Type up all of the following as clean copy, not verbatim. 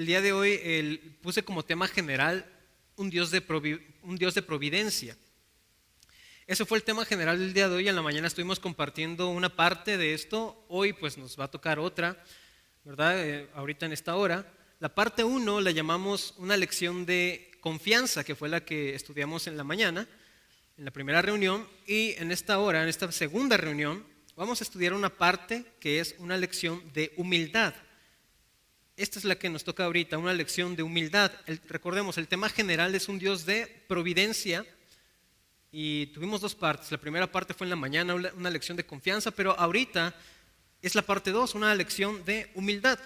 el día de hoy puse como tema general un Dios de providencia. Ese fue el tema general del día de hoy. En la mañana estuvimos compartiendo una parte de esto. Hoy pues nos va a tocar otra, ¿verdad? Ahorita en esta hora. La parte 1 la llamamos una lección de confianza, que fue la que estudiamos en la mañana, en la primera reunión. Y en esta hora, en esta segunda reunión, vamos a estudiar una parte que es una lección de humildad. Esta es la que nos toca ahorita, una lección de humildad. Recordemos, el tema general es un Dios de providencia. Y tuvimos dos partes. La primera parte fue en la mañana, una lección de confianza, pero ahorita es la parte 2, una lección de humildad.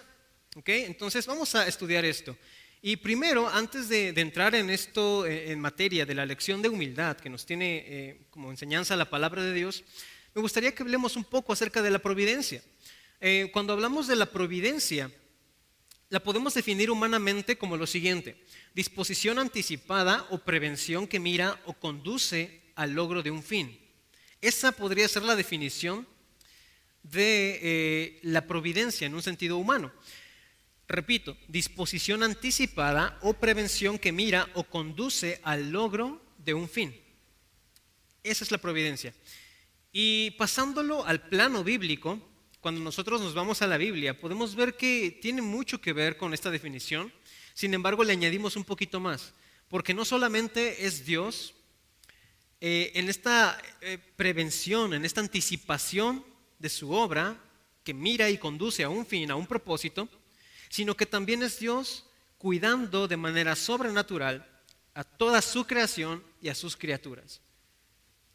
¿Okay? Entonces vamos a estudiar esto. Y primero, antes de entrar en esto, en materia de la lección de humildad que nos tiene como enseñanza la palabra de Dios, me gustaría que hablemos un poco acerca de la providencia. Cuando hablamos de la providencia, la podemos definir humanamente como lo siguiente: disposición anticipada o prevención que mira o conduce al logro de un fin. Esa podría ser la definición de la providencia en un sentido humano. Repito, disposición anticipada o prevención que mira o conduce al logro de un fin. Esa es la providencia. Y pasándolo al plano bíblico, cuando nosotros nos vamos a la Biblia, podemos ver que tiene mucho que ver con esta definición. Sin embargo, le añadimos un poquito más, porque no solamente es Dios en esta prevención, en esta anticipación de su obra, que mira y conduce a un fin, a un propósito, sino que también es Dios cuidando de manera sobrenatural a toda su creación y a sus criaturas.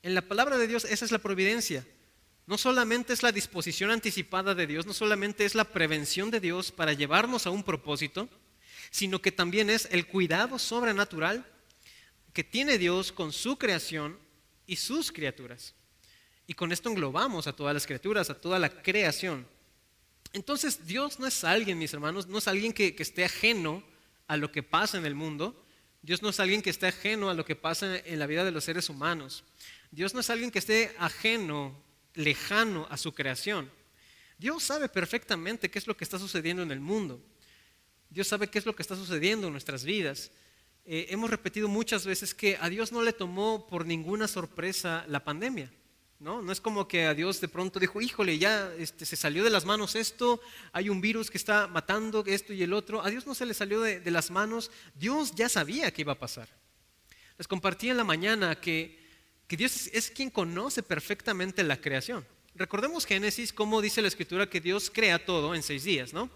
En la palabra de Dios esa es la providencia. No solamente es la disposición anticipada de Dios, no solamente es la prevención de Dios para llevarnos a un propósito, sino que también es el cuidado sobrenatural que tiene Dios con su creación y sus criaturas. Y con esto englobamos a todas las criaturas, a toda la creación. Entonces Dios no es alguien, mis hermanos, no es alguien que esté ajeno a lo que pasa en el mundo. Dios no es alguien que esté ajeno a lo que pasa en la vida de los seres humanos. Dios no es alguien que esté ajeno, lejano a su creación. Dios sabe perfectamente qué es lo que está sucediendo en el mundo. Dios sabe qué es lo que está sucediendo en nuestras vidas. Hemos repetido muchas veces que a Dios no le tomó por ninguna sorpresa la pandemia. No es como que a Dios de pronto dijo, híjole, ya se salió de las manos esto, hay un virus que está matando esto y el otro. A Dios no se le salió de las manos. Dios ya sabía que iba a pasar. Les compartí en la mañana que Dios es quien conoce perfectamente la creación. Recordemos Génesis, cómo dice la Escritura que Dios crea todo en 6 días, ¿no?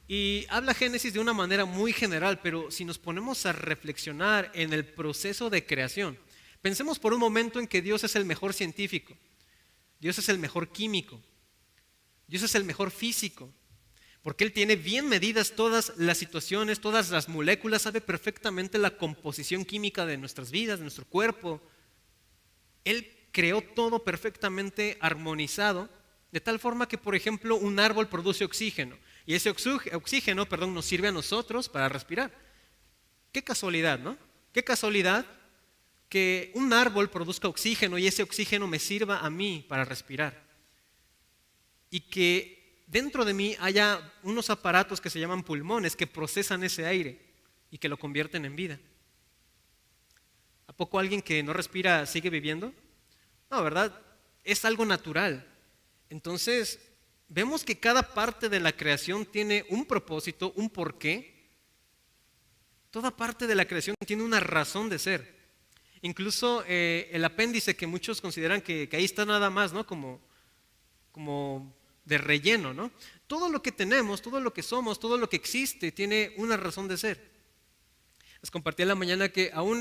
Y habla Génesis de una manera muy general, pero si nos ponemos a reflexionar en el proceso de creación, pensemos por un momento en que Dios es el mejor científico, Dios es el mejor químico, Dios es el mejor físico, porque Él tiene bien medidas todas las situaciones, todas las moléculas, sabe perfectamente la composición química de nuestras vidas, de nuestro cuerpo. Él creó todo perfectamente armonizado, de tal forma que, por ejemplo, un árbol produce oxígeno, y ese oxígeno, nos sirve a nosotros para respirar. Qué casualidad, ¿no? Qué casualidad que un árbol produzca oxígeno y ese oxígeno me sirva a mí para respirar. Y que dentro de mí haya unos aparatos que se llaman pulmones que procesan ese aire y que lo convierten en vida. ¿A poco alguien que no respira sigue viviendo? No, ¿verdad? Es algo natural. Entonces, vemos que cada parte de la creación tiene un propósito, un porqué. Toda parte de la creación tiene una razón de ser. Incluso el apéndice, que muchos consideran que ahí está nada más, ¿no? Como de relleno, ¿no? Todo lo que tenemos, todo lo que somos, todo lo que existe tiene una razón de ser. Les compartí en la mañana que aún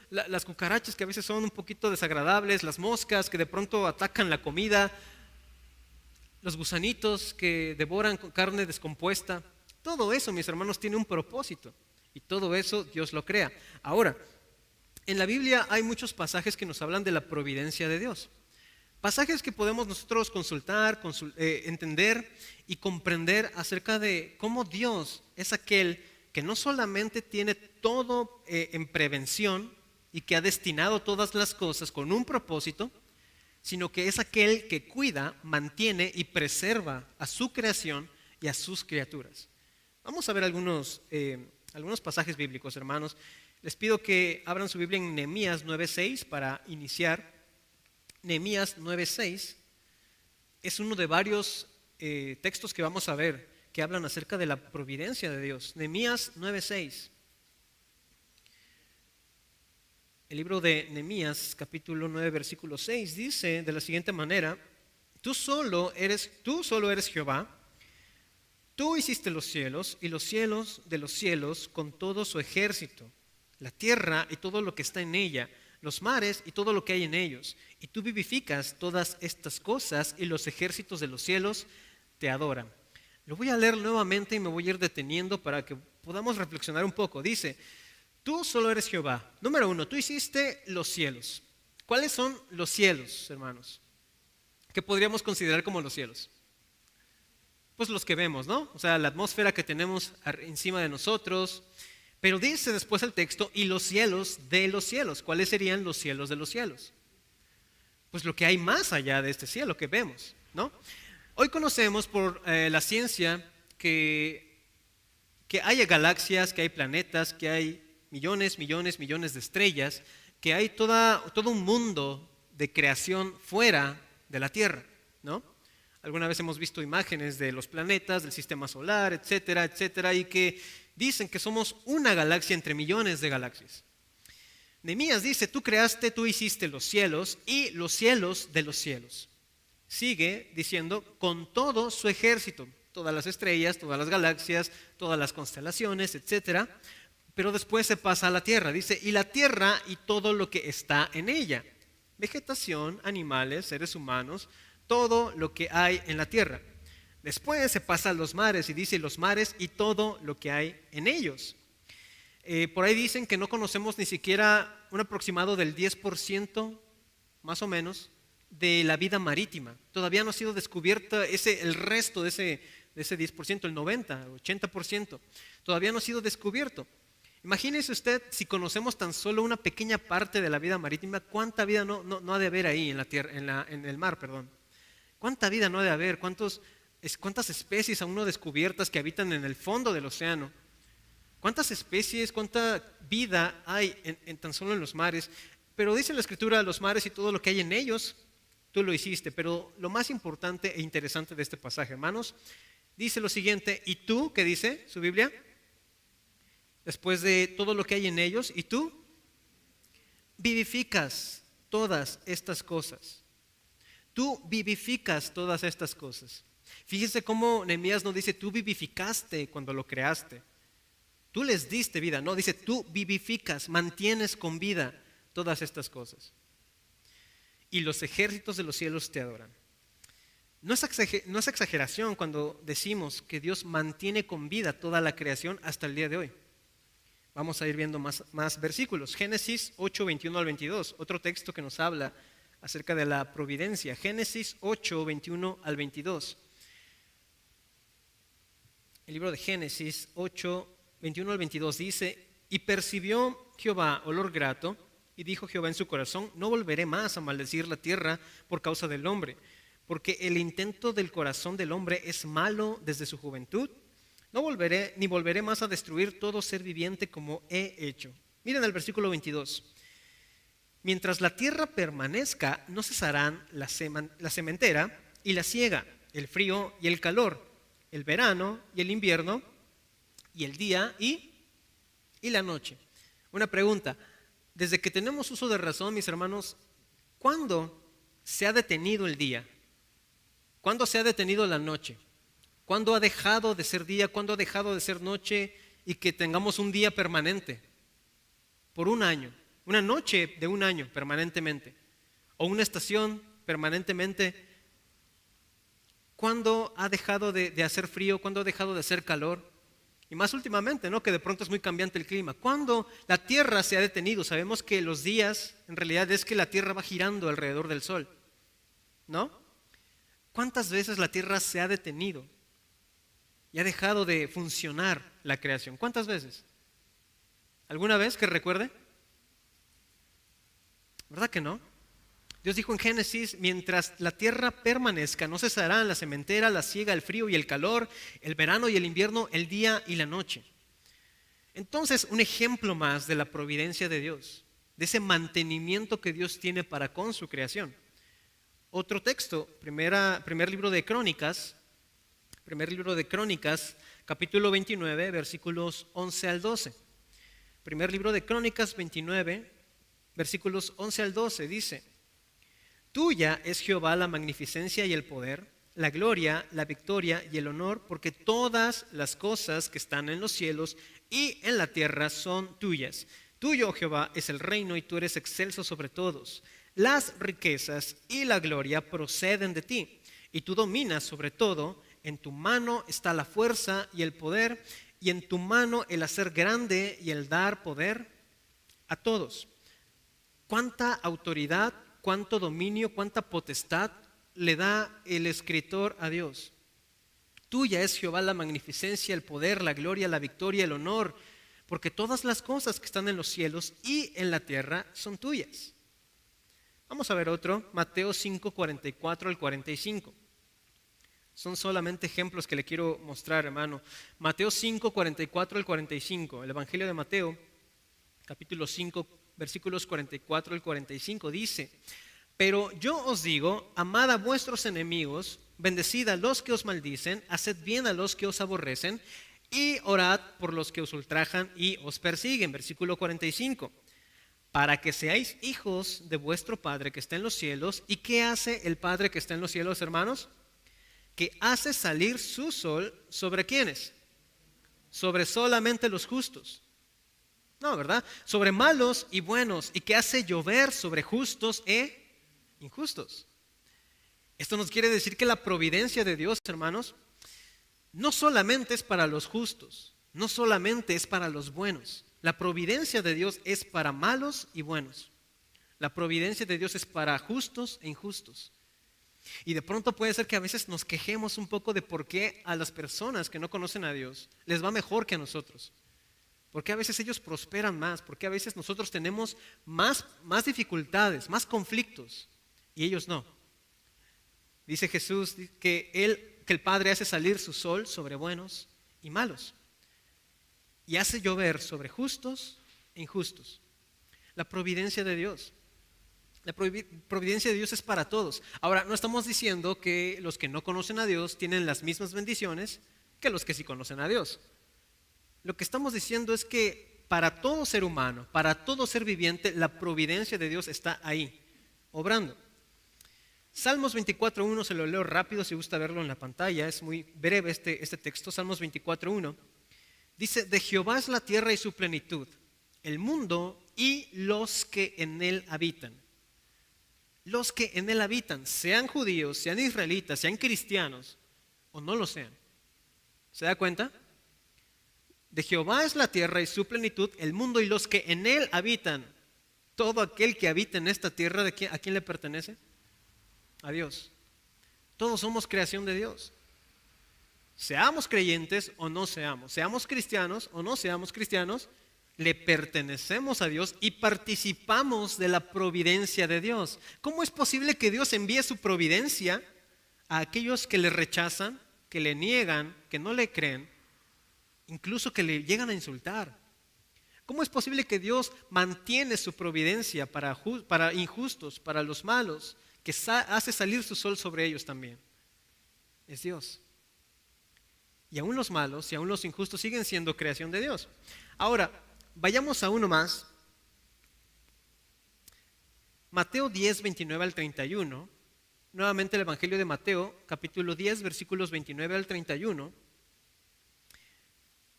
las cucarachas que a veces son un poquito desagradables, las moscas que de pronto atacan la comida, los gusanitos que devoran carne descompuesta, todo eso, mis hermanos, tiene un propósito y todo eso Dios lo crea. Ahora, en la Biblia hay muchos pasajes que nos hablan de la providencia de Dios. Pasajes que podemos nosotros consultar, entender y comprender acerca de cómo Dios es aquel que no solamente tiene todo en prevención y que ha destinado todas las cosas con un propósito, sino que es aquel que cuida, mantiene y preserva a su creación y a sus criaturas. Vamos a ver algunos pasajes bíblicos, hermanos. Les pido que abran su Biblia en Nehemías 9:6 para iniciar. Nehemías 9:6 es uno de varios textos que vamos a ver que hablan acerca de la providencia de Dios. Nehemías 9:6. El libro de Nehemías, capítulo 9, versículo 6, dice de la siguiente manera: tú solo eres Jehová, tú hiciste los cielos y los cielos de los cielos con todo su ejército, la tierra y todo lo que está en ella, los mares y todo lo que hay en ellos. Y tú vivificas todas estas cosas y los ejércitos de los cielos te adoran. Lo voy a leer nuevamente y me voy a ir deteniendo para que podamos reflexionar un poco. Dice: tú solo eres Jehová. Número 1, tú hiciste los cielos. ¿Cuáles son los cielos, hermanos? ¿Qué podríamos considerar como los cielos? Pues los que vemos, ¿no? O sea, la atmósfera que tenemos encima de nosotros. Pero dice después el texto: y los cielos de los cielos. ¿Cuáles serían los cielos de los cielos? Pues lo que hay más allá de este cielo que vemos, ¿no? Hoy conocemos por la ciencia que hay galaxias, que hay planetas, que hay millones de estrellas, que hay todo un mundo de creación fuera de la Tierra, ¿no? Alguna vez hemos visto imágenes de los planetas, del sistema solar, etcétera, etcétera, y que dicen que somos una galaxia entre millones de galaxias. Nehemías dice: tú hiciste los cielos y los cielos de los cielos. Sigue diciendo: con todo su ejército, todas las estrellas, todas las galaxias, todas las constelaciones, etcétera. Pero después se pasa a la tierra, dice: y la tierra y todo lo que está en ella, vegetación, animales, seres humanos, todo lo que hay en la tierra. Después se pasa a los mares y dice: los mares y todo lo que hay en ellos. Por ahí dicen que no conocemos ni siquiera un aproximado del 10%, más o menos, de la vida marítima. Todavía no ha sido descubierta el resto de ese 10%, el 90%, 80%. Todavía no ha sido descubierto. Imagínese usted, si conocemos tan solo una pequeña parte de la vida marítima, ¿cuánta vida no ha de haber ahí en la tierra, en el mar, perdón? ¿Cuánta vida no ha de haber? ¿Cuántas especies aún no descubiertas que habitan en el fondo del océano? ¿Cuántas especies, cuánta vida hay en tan solo en los mares? Pero dice la Escritura: los mares y todo lo que hay en ellos, tú lo hiciste. Pero lo más importante e interesante de este pasaje, hermanos, dice lo siguiente: ¿y tú? ¿Qué dice su Biblia? Después de todo lo que hay en ellos, ¿y tú? Vivificas todas estas cosas. Tú vivificas todas estas cosas. Fíjese cómo Nehemías no dice: tú vivificaste cuando lo creaste, tú les diste vida. No, dice: tú vivificas, mantienes con vida todas estas cosas. Y los ejércitos de los cielos te adoran. No es exageración cuando decimos que Dios mantiene con vida toda la creación hasta el día de hoy. Vamos a ir viendo más versículos. Génesis 8, 21 al 22, otro texto que nos habla acerca de la providencia. Génesis 8, 21 al 22. El libro de Génesis 8, 21 al 22 dice: y percibió Jehová olor grato, y dijo Jehová en su corazón: no volveré más a maldecir la tierra por causa del hombre, porque el intento del corazón del hombre es malo desde su juventud. No volveré, ni volveré más a destruir todo ser viviente como he hecho. Miren el versículo 22. Mientras la tierra permanezca, no cesarán la sementera y la siega, el frío y el calor, el verano y el invierno, y el día y la noche. Una pregunta: desde que tenemos uso de razón, mis hermanos, ¿cuándo se ha detenido el día? ¿Cuándo se ha detenido la noche? ¿Cuándo ha dejado de ser día? ¿Cuándo ha dejado de ser noche y que tengamos un día permanente? Por un año, una noche de un año permanentemente, o una estación permanentemente. ¿Cuándo ha dejado de hacer frío? ¿Cuándo ha dejado de hacer calor? Y más últimamente, ¿no? Que de pronto es muy cambiante el clima. ¿Cuándo la Tierra se ha detenido? Sabemos que los días, en realidad, es que la Tierra va girando alrededor del Sol, ¿no? ¿Cuántas veces la Tierra se ha detenido y ha dejado de funcionar la creación? ¿Cuántas veces? ¿Alguna vez que recuerde? ¿Verdad que no? Dios dijo en Génesis, mientras la tierra permanezca, no cesarán la sementera, la siega, el frío y el calor, el verano y el invierno, el día y la noche. Entonces, un ejemplo más de la providencia de Dios, de ese mantenimiento que Dios tiene para con su creación. Otro texto, primer libro de Crónicas, capítulo 29, versículos 11 al 12. Primer libro de Crónicas 29, versículos 11 al 12, dice: Tuya es Jehová la magnificencia y el poder, la gloria, la victoria y el honor, porque todas las cosas que están en los cielos y en la tierra son tuyas. Tuyo, Jehová, es el reino y tú eres excelso sobre todos. Las riquezas y la gloria proceden de ti, y tú dominas sobre todo. En tu mano está la fuerza y el poder, y en tu mano el hacer grande y el dar poder a todos. ¿Cuánta autoridad, cuánto dominio, cuánta potestad le da el escritor a Dios? Tuya es, Jehová, la magnificencia, el poder, la gloria, la victoria, el honor, porque todas las cosas que están en los cielos y en la tierra son tuyas. Vamos a ver otro, Mateo 5, 44 al 45. Son solamente ejemplos que le quiero mostrar, hermano. Mateo 5, 44 al 45. El Evangelio de Mateo, capítulo 5, versículos 44 al 45, dice: Pero yo os digo, amad a vuestros enemigos, bendecid a los que os maldicen, haced bien a los que os aborrecen, y orad por los que os ultrajan y os persiguen. Versículo 45. Para que seáis hijos de vuestro Padre que está en los cielos. ¿Y qué hace el Padre que está en los cielos, hermanos? Que hace salir su sol sobre ¿quiénes? Sobre solamente los justos. No, ¿verdad? Sobre malos y buenos, y que hace llover sobre justos e injustos. Esto nos quiere decir que la providencia de Dios, hermanos, no solamente es para los justos, no solamente es para los buenos. La providencia de Dios es para malos y buenos. La providencia de Dios es para justos e injustos. Y de pronto puede ser que a veces nos quejemos un poco de por qué a las personas que no conocen a Dios les va mejor que a nosotros. ¿Por qué a veces ellos prosperan más? ¿Por qué a veces nosotros tenemos más dificultades, más conflictos y ellos no? Dice Jesús que el Padre hace salir su sol sobre buenos y malos, y hace llover sobre justos e injustos. La providencia de Dios. La providencia de Dios es para todos. Ahora, no estamos diciendo que los que no conocen a Dios tienen las mismas bendiciones que los que sí conocen a Dios. Lo que estamos diciendo es que para todo ser humano, para todo ser viviente, la providencia de Dios está ahí, obrando. Salmos 24.1, se lo leo rápido si gusta verlo en la pantalla, es muy breve este texto. Salmos 24.1 dice: De Jehová es la tierra y su plenitud, el mundo y los que en él habitan. Los que en él habitan, sean judíos, sean israelitas, sean cristianos o no lo sean. ¿Se da cuenta? De Jehová es la tierra y su plenitud, el mundo y los que en él habitan. Todo aquel que habita en esta tierra, ¿a quién le pertenece? A Dios. Todos somos creación de Dios. Seamos creyentes o no seamos, seamos cristianos o no seamos cristianos, le pertenecemos a Dios y participamos de la providencia de Dios. ¿Cómo es posible que Dios envíe su providencia a aquellos que le rechazan, que le niegan, que no le creen, incluso que le llegan a insultar? ¿Cómo es posible que Dios mantiene su providencia para injustos, para los malos, que hace salir su sol sobre ellos también? Es Dios. Y aún los malos y aún los injustos siguen siendo creación de Dios. Ahora, vayamos a uno más. Mateo 10, 29 al 31. Nuevamente el Evangelio de Mateo, capítulo 10, versículos 29 al 31.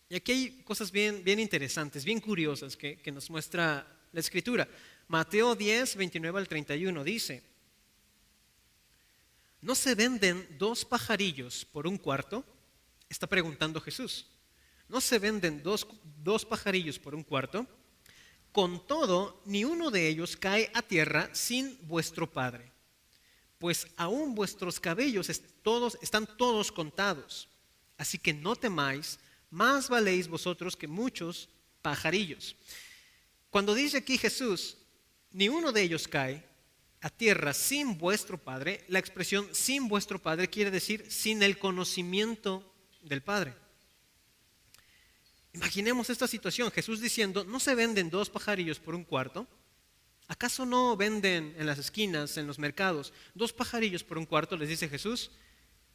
Y aquí hay cosas bien interesantes, bien curiosas que nos muestra la Escritura. Mateo 10, 29 al 31 dice: ¿No se venden 2 pajarillos por un cuarto? Está preguntando Jesús. ¿No se venden dos pajarillos por un cuarto? Con todo, ni uno de ellos cae a tierra sin vuestro Padre. Pues aún vuestros cabellos están todos contados. Así que no temáis, más valéis vosotros que muchos pajarillos. Cuando dice aquí Jesús, ni uno de ellos cae, a tierra sin vuestro Padre, la expresión sin vuestro Padre quiere decir sin el conocimiento del Padre. Imaginemos esta situación, Jesús diciendo, ¿no se venden 2 pajarillos por un cuarto? ¿Acaso no venden en las esquinas, en los mercados, 2 pajarillos por un cuarto? Les dice Jesús.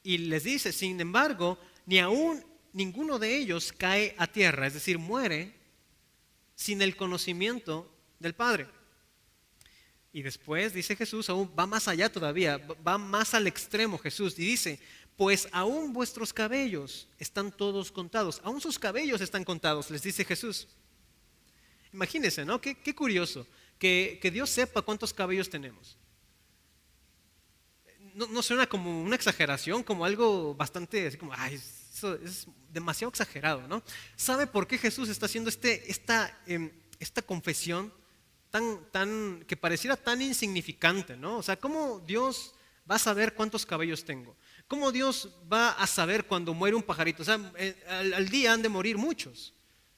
Y les dice, sin embargo, ni aún ninguno de ellos cae a tierra, es decir, muere sin el conocimiento del Padre. Y después dice Jesús, aún va más allá todavía, va más al extremo Jesús y dice, pues aún vuestros cabellos están todos contados, aún sus cabellos están contados, les dice Jesús. Imagínense, ¿no? Qué curioso que Dios sepa cuántos cabellos tenemos. No suena como una exageración, como algo bastante, así como, ay, eso es demasiado exagerado, ¿no? ¿Sabe por qué Jesús está haciendo esta confesión que pareciera tan insignificante, ¿no? O sea, ¿cómo Dios va a saber cuántos cabellos tengo? ¿Cómo Dios va a saber cuando muere un pajarito? O sea, al día han de morir muchos.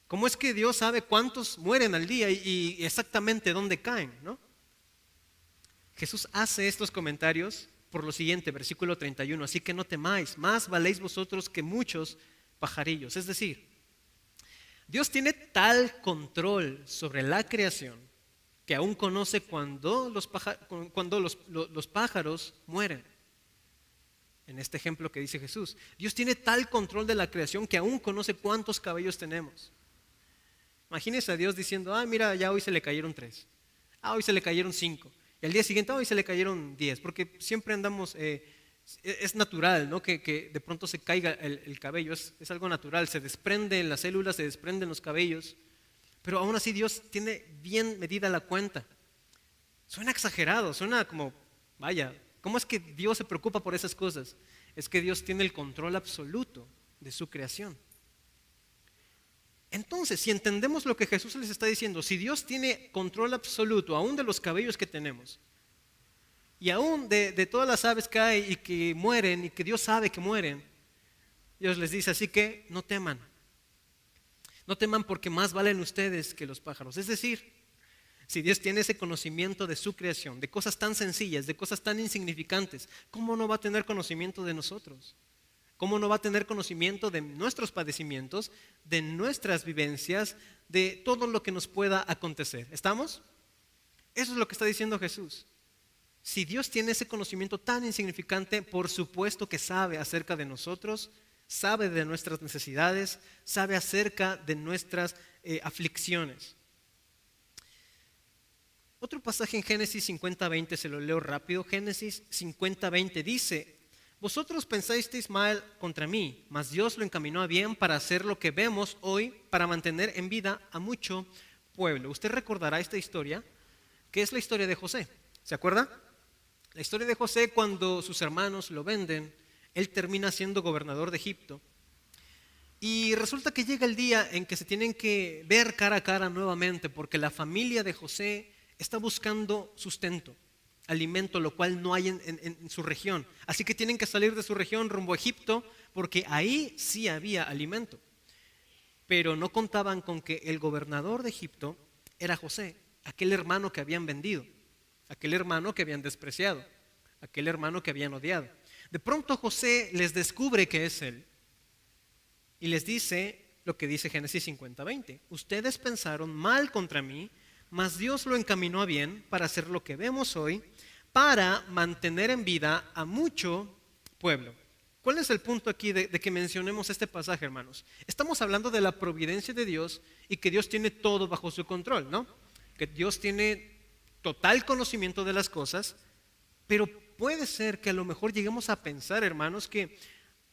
¿Cómo es que Dios sabe cuántos mueren al día y exactamente dónde caen, ¿no? Jesús hace estos comentarios por lo siguiente, versículo 31, así que no temáis, más valéis vosotros que muchos pajarillos. Es decir, Dios tiene tal control sobre la creación que aún conoce cuando los pájaros mueren. En este ejemplo que dice Jesús, Dios tiene tal control de la creación que aún conoce cuántos cabellos tenemos. Imagínese a Dios diciendo, mira, ya hoy se le cayeron 3, hoy se le cayeron 5. Y al día siguiente hoy se le cayeron 10, porque siempre andamos, es natural, ¿no? que de pronto se caiga el cabello, es algo natural, se desprenden las células, se desprenden los cabellos, pero aún así Dios tiene bien medida la cuenta. Suena exagerado, suena como, vaya, ¿cómo es que Dios se preocupa por esas cosas? Es que Dios tiene el control absoluto de su creación. Entonces, si entendemos lo que Jesús les está diciendo, si Dios tiene control absoluto aún de los cabellos que tenemos y aún de todas las aves que hay y que mueren y que Dios sabe que mueren, Dios les dice, así que no teman. No teman porque más valen ustedes que los pájaros. Es decir, si Dios tiene ese conocimiento de su creación, de cosas tan sencillas, de cosas tan insignificantes, ¿cómo no va a tener conocimiento de nosotros? ¿Cómo no va a tener conocimiento de nuestros padecimientos, de nuestras vivencias, de todo lo que nos pueda acontecer? ¿Estamos? Eso es lo que está diciendo Jesús. Si Dios tiene ese conocimiento tan insignificante, por supuesto que sabe acerca de nosotros, sabe de nuestras necesidades, sabe acerca de nuestras aflicciones. Otro pasaje en Génesis 50:20, se lo leo rápido. Génesis 50:20 dice, vosotros pensasteis mal contra mí, mas Dios lo encaminó a bien para hacer lo que vemos hoy, para mantener en vida a mucho pueblo. Usted recordará esta historia, que es la historia de José. ¿Se acuerda? La historia de José, cuando sus hermanos lo venden, él termina siendo gobernador de Egipto. Y resulta que llega el día en que se tienen que ver cara a cara nuevamente, porque la familia de José está buscando sustento, alimento, lo cual no hay en su región. Así que tienen que salir de su región rumbo a Egipto, porque ahí sí había alimento. Pero no contaban con que el gobernador de Egipto era José, aquel hermano que habían vendido, aquel hermano que habían despreciado, aquel hermano que habían odiado. De pronto José les descubre que es él y les dice lo que dice Génesis 50:20. Ustedes pensaron mal contra mí, mas Dios lo encaminó a bien para hacer lo que vemos hoy, para mantener en vida a mucho pueblo. ¿Cuál es el punto aquí de que mencionemos este pasaje, hermanos? Estamos hablando de la providencia de Dios y que Dios tiene todo bajo su control, ¿no? Que Dios tiene total conocimiento de las cosas, pero puede ser que a lo mejor lleguemos a pensar, hermanos, que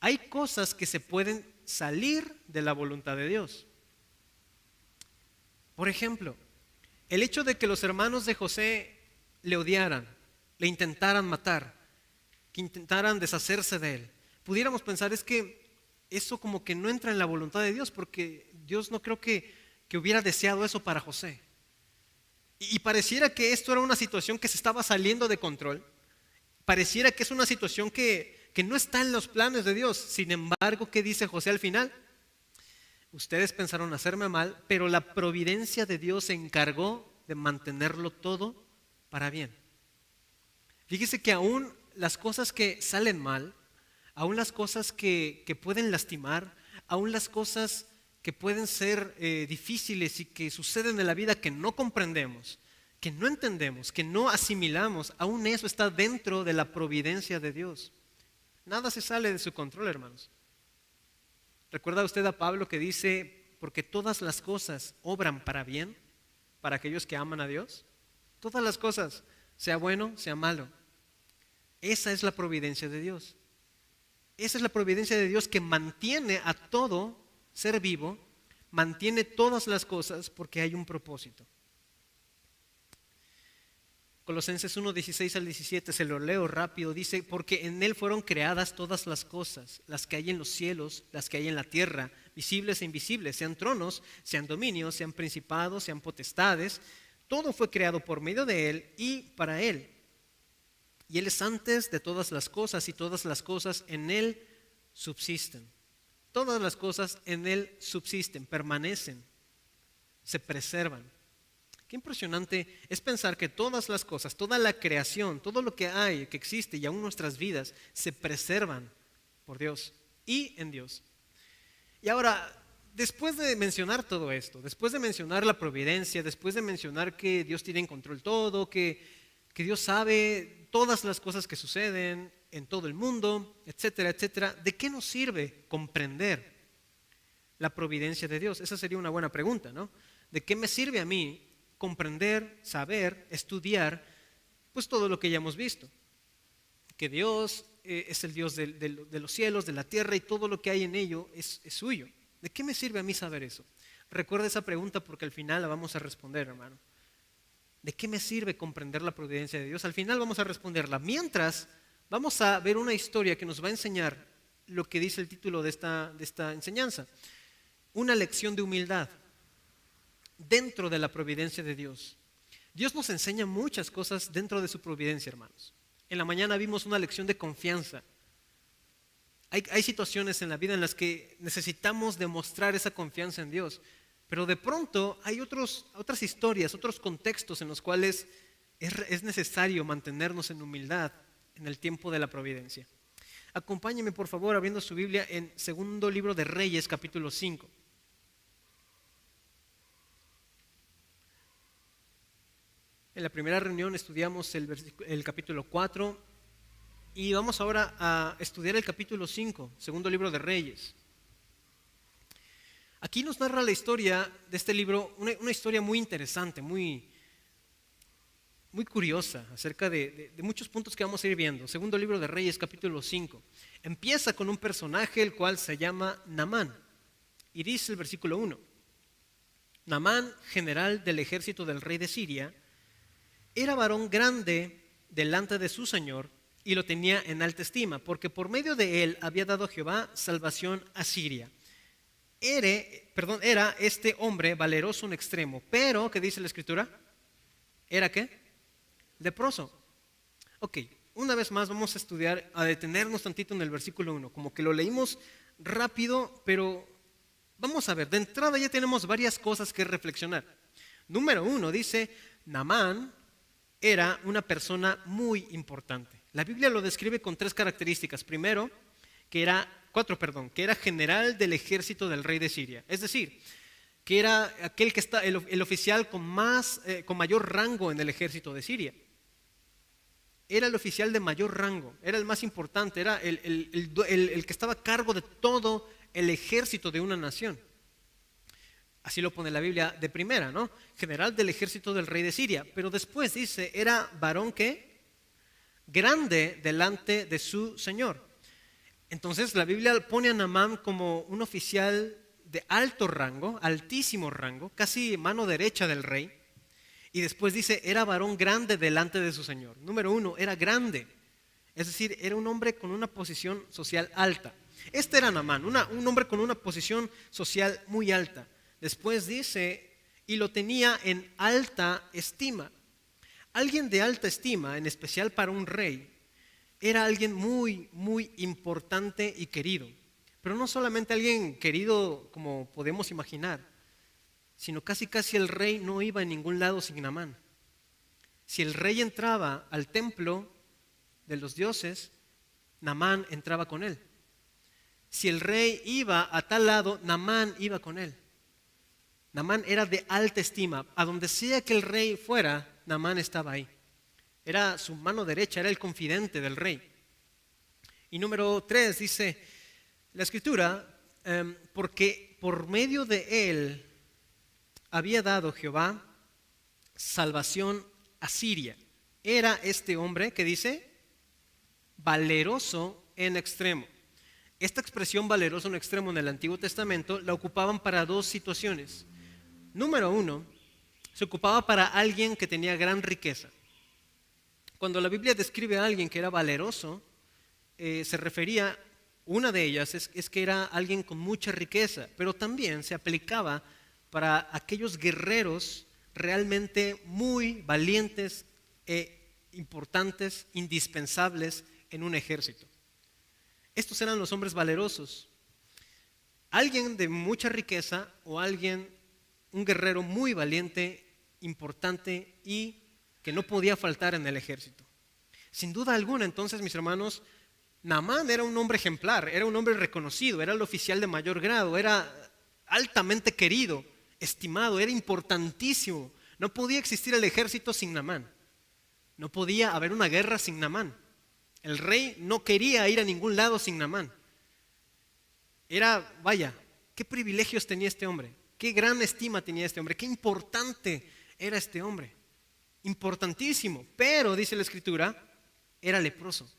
hay cosas que se pueden salir de la voluntad de Dios. Por ejemplo, el hecho de que los hermanos de José le odiaran, le intentaran matar, que intentaran deshacerse de él, pudiéramos pensar es que eso como que no entra en la voluntad de Dios, porque Dios no creo que hubiera deseado eso para José. Y pareciera que esto era una situación que se estaba saliendo de control, pareciera que es una situación que no está en los planes de Dios. Sin embargo, ¿qué dice José al final? Ustedes pensaron hacerme mal, pero la providencia de Dios se encargó de mantenerlo todo para bien. Fíjese que aún las cosas que salen mal, aún las cosas que pueden lastimar, aún las cosas que pueden ser difíciles y que suceden en la vida que no comprendemos, que no entendemos, que no asimilamos, aún eso está dentro de la providencia de Dios. Nada se sale de su control, hermanos. ¿Recuerda usted a Pablo que dice, porque todas las cosas obran para bien para aquellos que aman a Dios? Todas las cosas, sea bueno, sea malo. Esa es la providencia de Dios. Esa es la providencia de Dios que mantiene a todo ser vivo, mantiene todas las cosas porque hay un propósito. Colosenses 1, 16 al 17, se lo leo rápido, dice, porque en Él fueron creadas todas las cosas, las que hay en los cielos, las que hay en la tierra, visibles e invisibles, sean tronos, sean dominios, sean principados, sean potestades, todo fue creado por medio de Él y para Él. Y Él es antes de todas las cosas y todas las cosas en Él subsisten. Todas las cosas en Él subsisten, permanecen, se preservan. Qué impresionante es pensar que todas las cosas, toda la creación, todo lo que hay, que existe y aún nuestras vidas se preservan por Dios y en Dios. Y ahora, después de mencionar todo esto, después de mencionar la providencia, después de mencionar que Dios tiene en control todo, que Dios sabe todas las cosas que suceden en todo el mundo, etcétera, etcétera, ¿de qué nos sirve comprender la providencia de Dios? Esa sería una buena pregunta, ¿no? ¿De qué me sirve a mí comprender, saber, estudiar, pues todo lo que ya hemos visto? Que Dios es el Dios de los cielos, de la tierra y todo lo que hay en ello es suyo. ¿De qué me sirve a mí saber eso? Recuerda esa pregunta porque al final la vamos a responder, hermano. ¿De qué me sirve comprender la providencia de Dios? Al final vamos a responderla. Mientras, vamos a ver una historia que nos va a enseñar lo que dice el título de esta enseñanza. Una lección de humildad dentro de la providencia de Dios. Dios nos enseña muchas cosas dentro de su providencia, hermanos. En la mañana vimos una lección de confianza. Hay situaciones en la vida en las que necesitamos demostrar esa confianza en Dios, pero de pronto hay otras historias, otros contextos en los cuales es necesario mantenernos en humildad en el tiempo de la providencia. Acompáñeme por favor abriendo su Biblia en Segundo Libro de Reyes, capítulo 5. En la primera reunión estudiamos el capítulo 4 y vamos ahora a estudiar el capítulo 5, Segundo Libro de Reyes. Aquí nos narra la historia de este libro, una historia muy interesante, muy curiosa, acerca de muchos puntos que vamos a ir viendo. Segundo Libro de Reyes, capítulo 5. Empieza con un personaje el cual se llama Naamán. Y dice el versículo 1. Naamán, general del ejército del rey de Siria, era varón grande delante de su señor y lo tenía en alta estima, porque por medio de él había dado Jehová salvación a Siria. Era este hombre valeroso en extremo, pero, ¿qué dice la escritura? ¿Era qué? Leproso. Ok, una vez más vamos a estudiar, a detenernos tantito en el versículo 1, como que lo leímos rápido, pero vamos a ver, de entrada ya tenemos varias cosas que reflexionar. Número 1, dice, Naamán era una persona muy importante. La Biblia lo describe con tres características. Primero, que era general del ejército del rey de Siria. Es decir, que era aquel que está, el oficial con mayor rango en el ejército de Siria. Era el oficial de mayor rango, era el más importante, era el que estaba a cargo de todo el ejército de una nación. Así lo pone la Biblia de primera, ¿no? General del ejército del rey de Siria. Pero después dice, era varón que grande delante de su señor. Entonces la Biblia pone a Naamán como un oficial de alto rango, altísimo rango, casi mano derecha del rey. Y después dice, era varón grande delante de su señor. Número 1, era grande. Es decir, era un hombre con una posición social alta. Este era Naamán, un hombre con una posición social muy alta. Después dice, y lo tenía en alta estima. Alguien de alta estima, en especial para un rey, era alguien muy, muy importante y querido. Pero no solamente alguien querido como podemos imaginar, sino casi el rey no iba a ningún lado sin Naamán. Si el rey entraba al templo, de los dioses, Naamán entraba con él. Si el rey iba a tal lado, Naamán iba con él. Naamán era de alta estima. A donde sea que el rey fuera, Naamán estaba ahí. Era su mano derecha, era el confidente del rey. Y número 3 dice la escritura, porque por medio de él había dado Jehová salvación a Siria. Era este hombre que dice valeroso en extremo. Esta expresión valeroso en extremo en el Antiguo Testamento la ocupaban para dos situaciones. Número 1, se ocupaba para alguien que tenía gran riqueza. Cuando la Biblia describe a alguien que era valeroso, se refería, una de ellas es que era alguien con mucha riqueza, pero también se aplicaba para aquellos guerreros realmente muy valientes e importantes, indispensables en un ejército. Estos eran los hombres valerosos. Alguien de mucha riqueza o un guerrero muy valiente, importante y que no podía faltar en el ejército. Sin duda alguna, entonces, mis hermanos, Naamán era un hombre ejemplar, era un hombre reconocido, era el oficial de mayor grado, era altamente querido, estimado, era importantísimo. No podía existir el ejército sin Naamán. No podía haber una guerra sin Naamán. El rey no quería ir a ningún lado sin Naamán. Vaya, qué privilegios tenía este hombre, qué gran estima tenía este hombre, qué importante era este hombre. Importantísimo, pero dice la escritura, era leproso.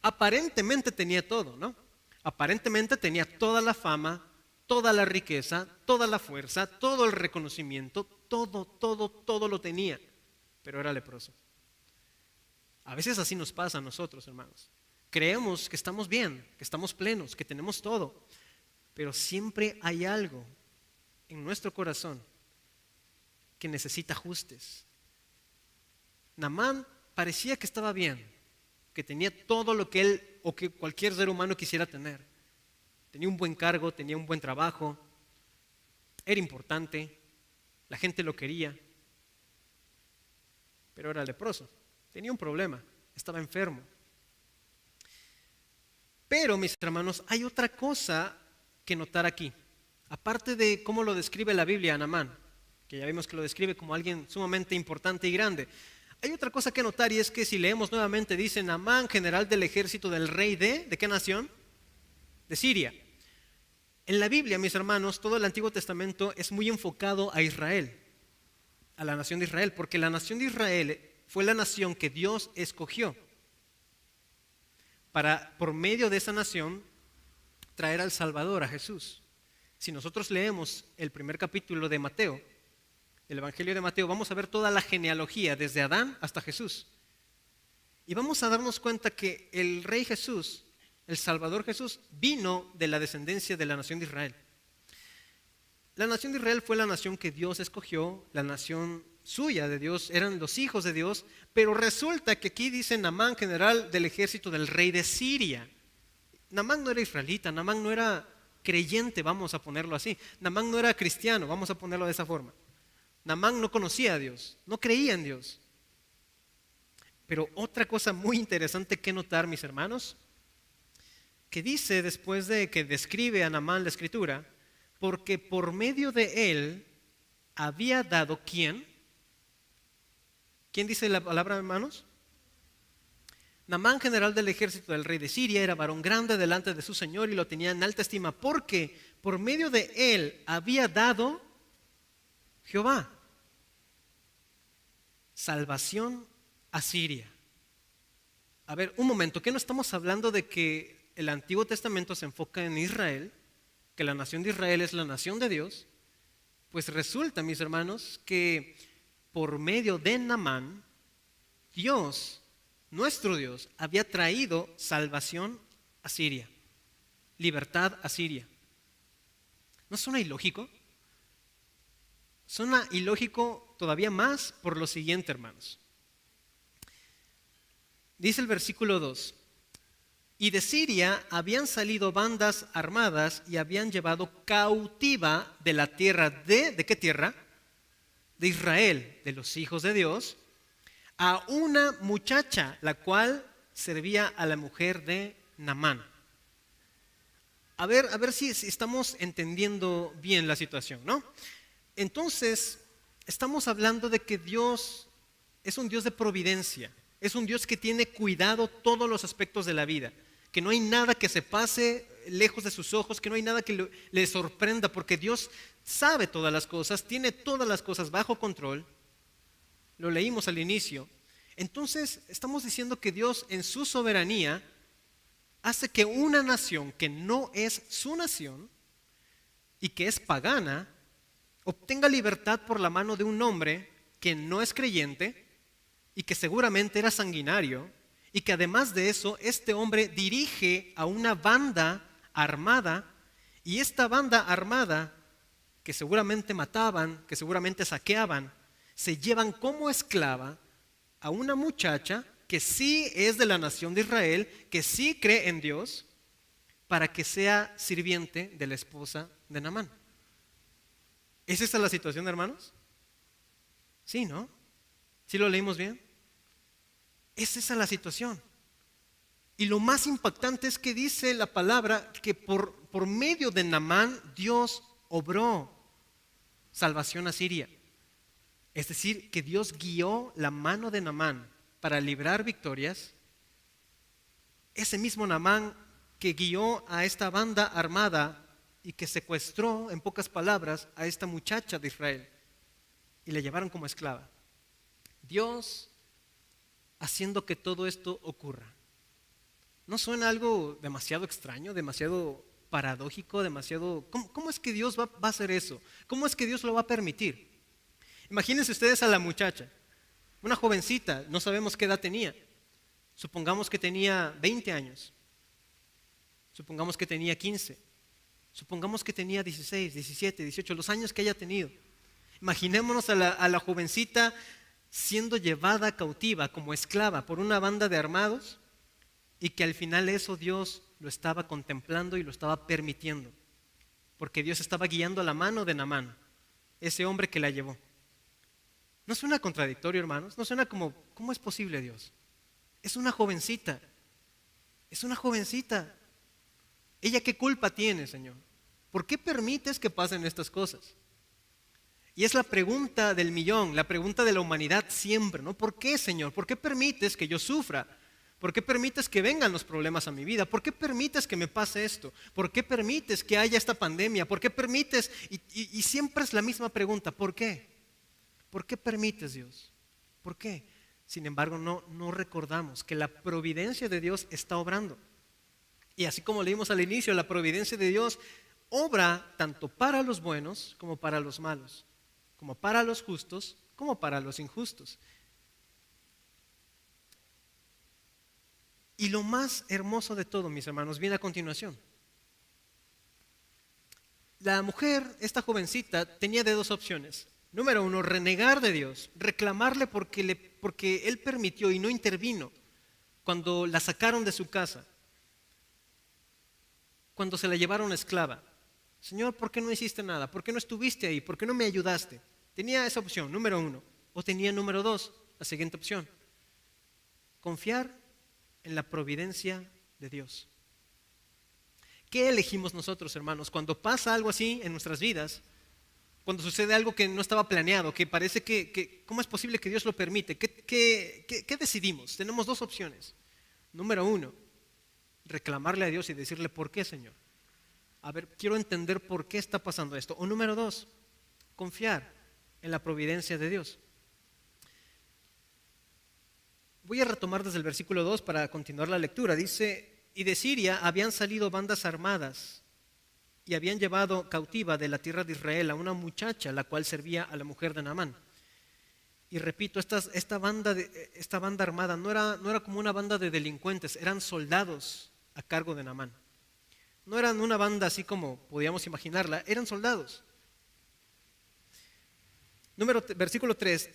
Aparentemente tenía todo, ¿no? Aparentemente tenía toda la fama, toda la riqueza, toda la fuerza, todo el reconocimiento, todo lo tenía, pero era leproso. A veces así nos pasa a nosotros, hermanos. Creemos que estamos bien, que estamos plenos, que tenemos todo, pero siempre hay algo en nuestro corazón que necesita ajustes. Naamán parecía que estaba bien, que tenía todo lo que él o que cualquier ser humano quisiera tener. Tenía un buen cargo, tenía un buen trabajo, era importante, la gente lo quería, pero era leproso, tenía un problema, estaba enfermo. Pero, mis hermanos, hay otra cosa que notar aquí. Aparte de cómo lo describe la Biblia a Naamán, que ya vimos que lo describe como alguien sumamente importante y grande, hay otra cosa que notar, y es que si leemos nuevamente, dice Naamán, general del ejército del rey ¿de qué nación? De Siria. En la Biblia, mis hermanos, todo el Antiguo Testamento es muy enfocado a Israel, a la nación de Israel, porque la nación de Israel fue la nación que Dios escogió para, por medio de esa nación, traer al Salvador, a Jesús. Si nosotros leemos el primer capítulo de Mateo, el Evangelio de Mateo, vamos a ver toda la genealogía desde Adán hasta Jesús. Y vamos a darnos cuenta que el Rey Jesús, el Salvador Jesús, vino de la descendencia de la nación de Israel. La nación de Israel fue la nación que Dios escogió, la nación suya de Dios, eran los hijos de Dios, pero resulta que aquí dice Naamán, general del ejército del rey de Siria. Naamán no era israelita, Naamán no era creyente, vamos a ponerlo así. Naamán no era cristiano, vamos a ponerlo de esa forma. Naamán no conocía a Dios, no creía en Dios. Pero otra cosa muy interesante que notar, mis hermanos, que dice después de que describe a Naamán la escritura, porque por medio de él había dado ¿quién? ¿Quién dice la palabra, hermanos? Naamán, general del ejército del rey de Siria, era varón grande delante de su señor y lo tenía en alta estima, porque por medio de él había dado Jehová salvación a Siria. A ver, un momento, ¿qué no estamos hablando de que el Antiguo Testamento se enfoca en Israel, que la nación de Israel es la nación de Dios? Pues resulta, mis hermanos, que por medio de Naamán, Dios, nuestro Dios, había traído salvación a Siria, libertad a Siria. ¿No suena ilógico? Suena ilógico todavía más por lo siguiente, hermanos. Dice el versículo 2: y de Siria habían salido bandas armadas y habían llevado cautiva de la tierra ¿de qué tierra? De Israel, de los hijos de Dios, a una muchacha, la cual servía a la mujer de Naamán. A ver si estamos entendiendo bien la situación, ¿no? Entonces, estamos hablando de que Dios es un Dios de providencia, es un Dios que tiene cuidado todos los aspectos de la vida, que no hay nada que se pase lejos de sus ojos, que no hay nada que le sorprenda, porque Dios sabe todas las cosas, tiene todas las cosas bajo control. Lo leímos al inicio. Entonces, estamos diciendo que Dios en su soberanía hace que una nación que no es su nación y que es pagana obtenga libertad por la mano de un hombre que no es creyente y que seguramente era sanguinario, y que además de eso este hombre dirige a una banda armada, y esta banda armada que seguramente mataban, que seguramente saqueaban, se llevan como esclava a una muchacha que sí es de la nación de Israel, que sí cree en Dios, para que sea sirviente de la esposa de Naamán. ¿Es esa la situación, hermanos? Sí, ¿no? ¿Sí lo leímos bien? Es esa la situación. Y lo más impactante es que dice la palabra que por medio de Naamán Dios obró salvación a Siria. Es decir, que Dios guió la mano de Naamán para librar victorias. Ese mismo Naamán que guió a esta banda armada y que secuestró, en pocas palabras, a esta muchacha de Israel y la llevaron como esclava. Dios haciendo que todo esto ocurra. ¿No suena algo demasiado extraño, demasiado paradójico, demasiado... ¿Cómo es que Dios va a hacer eso? ¿Cómo es que Dios lo va a permitir? Imagínense ustedes a la muchacha, una jovencita, no sabemos qué edad tenía. Supongamos que tenía 20 años. Supongamos que tenía 15. Supongamos que tenía 16, 17, 18, los años que haya tenido. Imaginémonos a la jovencita siendo llevada cautiva como esclava por una banda de armados, y que al final eso Dios lo estaba contemplando y lo estaba permitiendo, porque Dios estaba guiando la mano de Naamán, ese hombre que la llevó. ¿No suena contradictorio, hermanos? ¿No suena como, cómo es posible, Dios? Es una jovencita, es una jovencita. ¿Ella qué culpa tiene, Señor? ¿Por qué permites que pasen estas cosas? Y es la pregunta del millón, la pregunta de la humanidad siempre, ¿no? ¿Por qué, Señor? ¿Por qué permites que yo sufra? ¿Por qué permites que vengan los problemas a mi vida? ¿Por qué permites que me pase esto? ¿Por qué permites que haya esta pandemia? ¿Por qué permites? Y siempre es la misma pregunta, ¿por qué? ¿Por qué permites, Dios? ¿Por qué? Sin embargo, no recordamos que la providencia de Dios está obrando. Y así como leímos al inicio, la providencia de Dios obra tanto para los buenos como para los malos, como para los justos como para los injustos. Y lo más hermoso de todo, mis hermanos, viene a continuación. La mujer, esta jovencita, tenía de dos opciones. Número uno, renegar de Dios, reclamarle porque Él permitió y no intervino cuando la sacaron de su casa, cuando se la llevaron esclava. Señor, ¿por qué no hiciste nada? ¿Por qué no estuviste ahí? ¿Por qué no me ayudaste? Tenía esa opción, número uno. O tenía número dos, la siguiente opción. Confiar en la providencia de Dios. ¿Qué elegimos nosotros, hermanos? Cuando pasa algo así en nuestras vidas, cuando sucede algo que no estaba planeado, que parece que ¿cómo es posible que Dios lo permite? ¿Qué decidimos? Tenemos dos opciones. Número uno, reclamarle a Dios y decirle, ¿por qué, Señor? A ver, quiero entender por qué está pasando esto. O número dos, confiar en la providencia de Dios. Voy a retomar desde el versículo 2 para continuar la lectura. Dice, y de Siria habían salido bandas armadas y habían llevado cautiva de la tierra de Israel a una muchacha, la cual servía a la mujer de Naamán. Y repito, esta banda armada no era como una banda de delincuentes, eran soldados a cargo de Naamán. No eran una banda así como podíamos imaginarla, eran soldados. Versículo 3.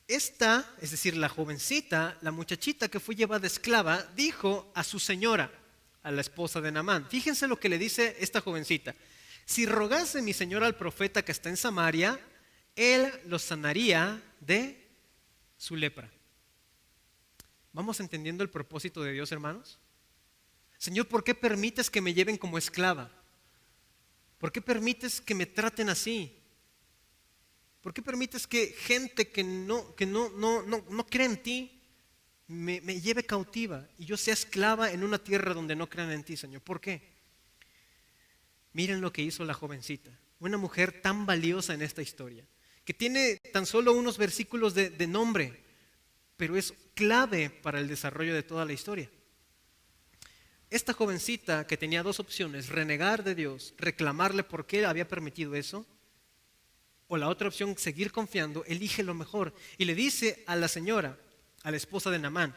Esta, es decir, la jovencita, la muchachita que fue llevada esclava, dijo a su señora, a la esposa de Naamán. Fíjense lo que le dice esta jovencita. Si rogase mi señor al profeta que está en Samaria, él lo sanaría de su lepra. ¿Vamos entendiendo el propósito de Dios, hermanos? Señor, ¿por qué permites que me lleven como esclava? ¿Por qué permites que me traten así? ¿Por qué permites que gente que no cree en ti me lleve cautiva y yo sea esclava en una tierra donde no crean en ti, Señor? ¿Por qué? Miren lo que hizo la jovencita, una mujer tan valiosa en esta historia, que tiene tan solo unos versículos de nombre, pero es clave para el desarrollo de toda la historia. Esta jovencita que tenía dos opciones, renegar de Dios, reclamarle por qué había permitido eso, o la otra opción, seguir confiando, elige lo mejor. Y le dice a la señora, a la esposa de Naamán,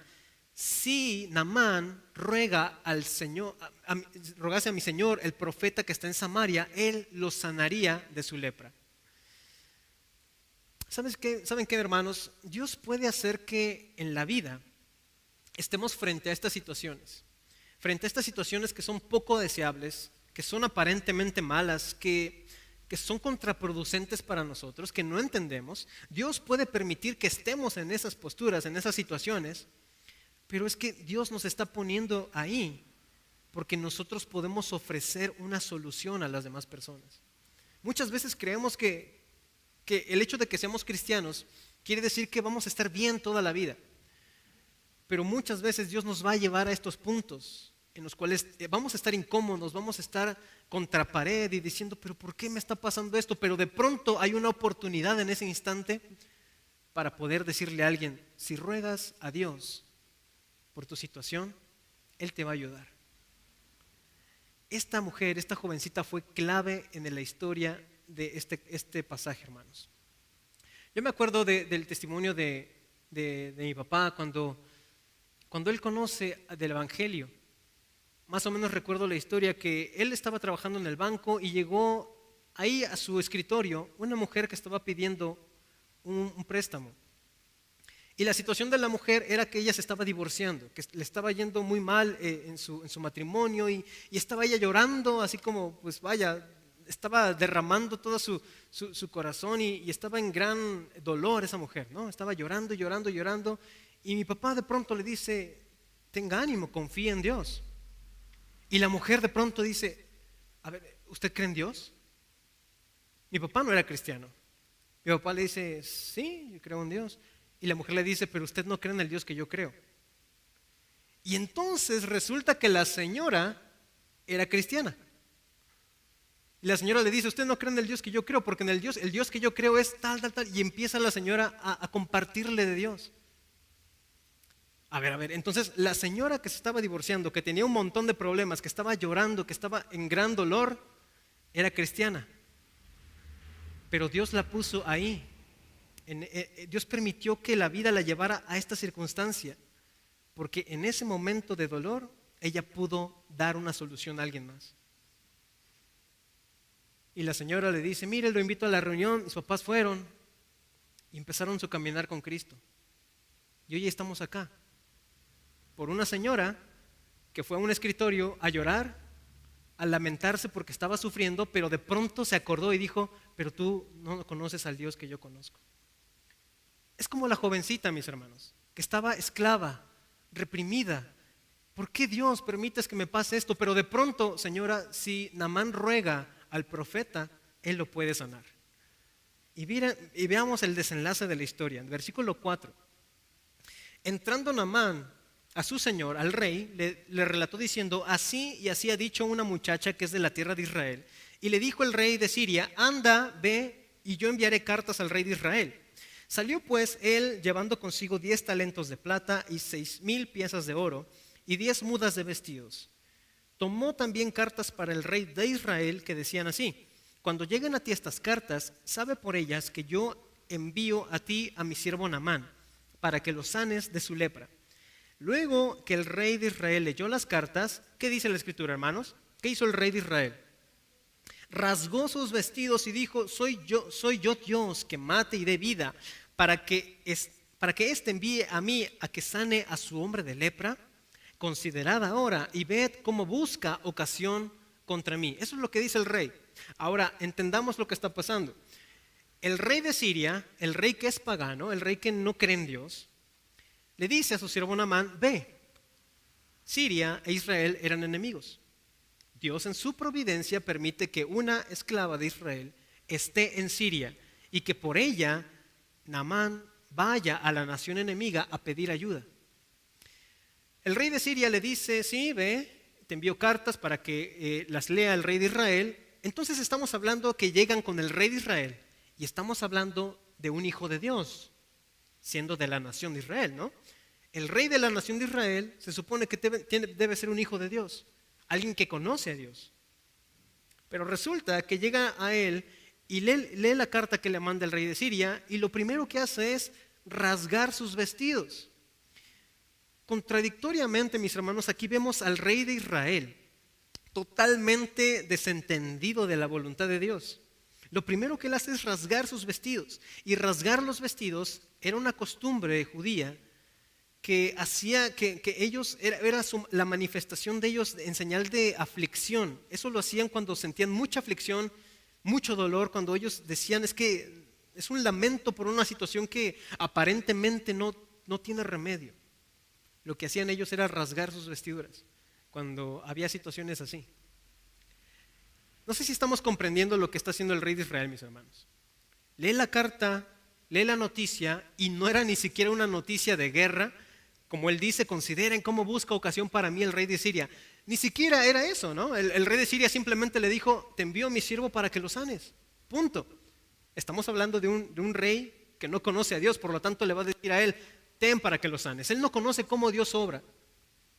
si Naamán ruega al Señor, rogase a mi Señor, el profeta que está en Samaria, él lo sanaría de su lepra. ¿Saben qué, hermanos? Dios puede hacer que en la vida estemos frente a estas situaciones que son poco deseables, que son aparentemente malas, que son contraproducentes para nosotros, que no entendemos. Dios puede permitir que estemos en esas posturas, en esas situaciones, pero es que Dios nos está poniendo ahí porque nosotros podemos ofrecer una solución a las demás personas. Muchas veces creemos que el hecho de que seamos cristianos quiere decir que vamos a estar bien toda la vida, pero muchas veces Dios nos va a llevar a estos puntos en los cuales vamos a estar incómodos, vamos a estar contra pared y diciendo, pero ¿por qué me está pasando esto? Pero de pronto hay una oportunidad en ese instante para poder decirle a alguien, si ruegas a Dios por tu situación, Él te va a ayudar. Esta mujer, esta jovencita fue clave en la historia de este pasaje, hermanos. Yo me acuerdo del testimonio de mi papá cuando él conoce del Evangelio. Más o menos recuerdo la historia que él estaba trabajando en el banco y llegó ahí a su escritorio una mujer que estaba pidiendo un préstamo. Y la situación de la mujer era que ella se estaba divorciando, que le estaba yendo muy mal en su matrimonio y estaba ella llorando, así como, pues vaya, estaba derramando todo su corazón y estaba en gran dolor esa mujer, ¿no? Estaba llorando, llorando, llorando. Y mi papá de pronto le dice, tenga ánimo, confía en Dios. Y la mujer de pronto dice, a ver, ¿usted cree en Dios? Mi papá no era cristiano. Mi papá le dice, sí, yo creo en Dios. Y la mujer le dice, pero usted no cree en el Dios que yo creo. Y entonces resulta que la señora era cristiana. Y la señora le dice, usted no cree en el Dios que yo creo, porque en el Dios que yo creo es tal, tal, tal. Y empieza la señora a compartirle de Dios. A ver, entonces la señora que se estaba divorciando, que tenía un montón de problemas, que estaba llorando, que estaba en gran dolor, era cristiana. Pero Dios la puso ahí. Dios permitió que la vida la llevara a esta circunstancia, porque en ese momento de dolor, ella pudo dar una solución a alguien más. Y la señora le dice, mire, lo invito a la reunión, mis papás fueron y empezaron su caminar con Cristo. Y hoy estamos acá. Por una señora que fue a un escritorio a llorar, a lamentarse porque estaba sufriendo, pero de pronto se acordó y dijo, pero tú no conoces al Dios que yo conozco. Es como la jovencita, mis hermanos, que estaba esclava, reprimida. ¿Por qué Dios permites que me pase esto? Pero de pronto, señora, si Naamán ruega al profeta, él lo puede sanar. Y veamos el desenlace de la historia, en versículo 4. Entrando Naamán a su señor, al rey, le relató diciendo, así y así ha dicho una muchacha que es de la tierra de Israel. Y le dijo el rey de Siria, anda, ve, y yo enviaré cartas al rey de Israel. Salió pues él llevando consigo 10 talentos de plata y 6,000 piezas de oro y 10 mudas de vestidos. Tomó también cartas para el rey de Israel que decían así, cuando lleguen a ti estas cartas, sabe por ellas que yo envío a ti a mi siervo Naamán, para que lo sanes de su lepra. Luego que el rey de Israel leyó las cartas, ¿qué dice la escritura, hermanos? ¿Qué hizo el rey de Israel? Rasgó sus vestidos y dijo, soy yo Dios que mate y dé vida, para que éste envíe a mí a que sane a su hombre de lepra. Considerad ahora y ved cómo busca ocasión contra mí. Eso es lo que dice el rey. Ahora, entendamos lo que está pasando. El rey de Siria, el rey que es pagano, el rey que no cree en Dios, le dice a su siervo Naamán, ve, Siria e Israel eran enemigos. Dios en su providencia permite que una esclava de Israel esté en Siria y que por ella Naamán vaya a la nación enemiga a pedir ayuda. El rey de Siria le dice, sí, ve, te envío cartas para que las lea el rey de Israel. Entonces estamos hablando que llegan con el rey de Israel y estamos hablando de un hijo de Dios, siendo de la nación de Israel, ¿no? El rey de la nación de Israel se supone que debe ser un hijo de Dios, alguien que conoce a Dios. Pero resulta que llega a él y lee la carta que le manda el rey de Siria y lo primero que hace es rasgar sus vestidos. Contradictoriamente, mis hermanos, aquí vemos al rey de Israel totalmente desentendido de la voluntad de Dios. Lo primero que él hace es rasgar sus vestidos. Y rasgar los vestidos era una costumbre judía que hacía que ellos, era la manifestación de ellos en señal de aflicción. Eso lo hacían cuando sentían mucha aflicción, mucho dolor, cuando ellos decían es que es un lamento por una situación que aparentemente no tiene remedio. Lo que hacían ellos era rasgar sus vestiduras cuando había situaciones así. No sé si estamos comprendiendo lo que está haciendo el rey de Israel, mis hermanos. Lee la carta, lee la noticia y no era ni siquiera una noticia de guerra. Como él dice, consideren cómo busca ocasión para mí el rey de Siria. Ni siquiera era eso, ¿no? El rey de Siria simplemente le dijo, te envío a mi siervo para que lo sanes. Punto. Estamos hablando de un rey que no conoce a Dios, por lo tanto le va a decir a él, ten para que lo sanes. Él no conoce cómo Dios obra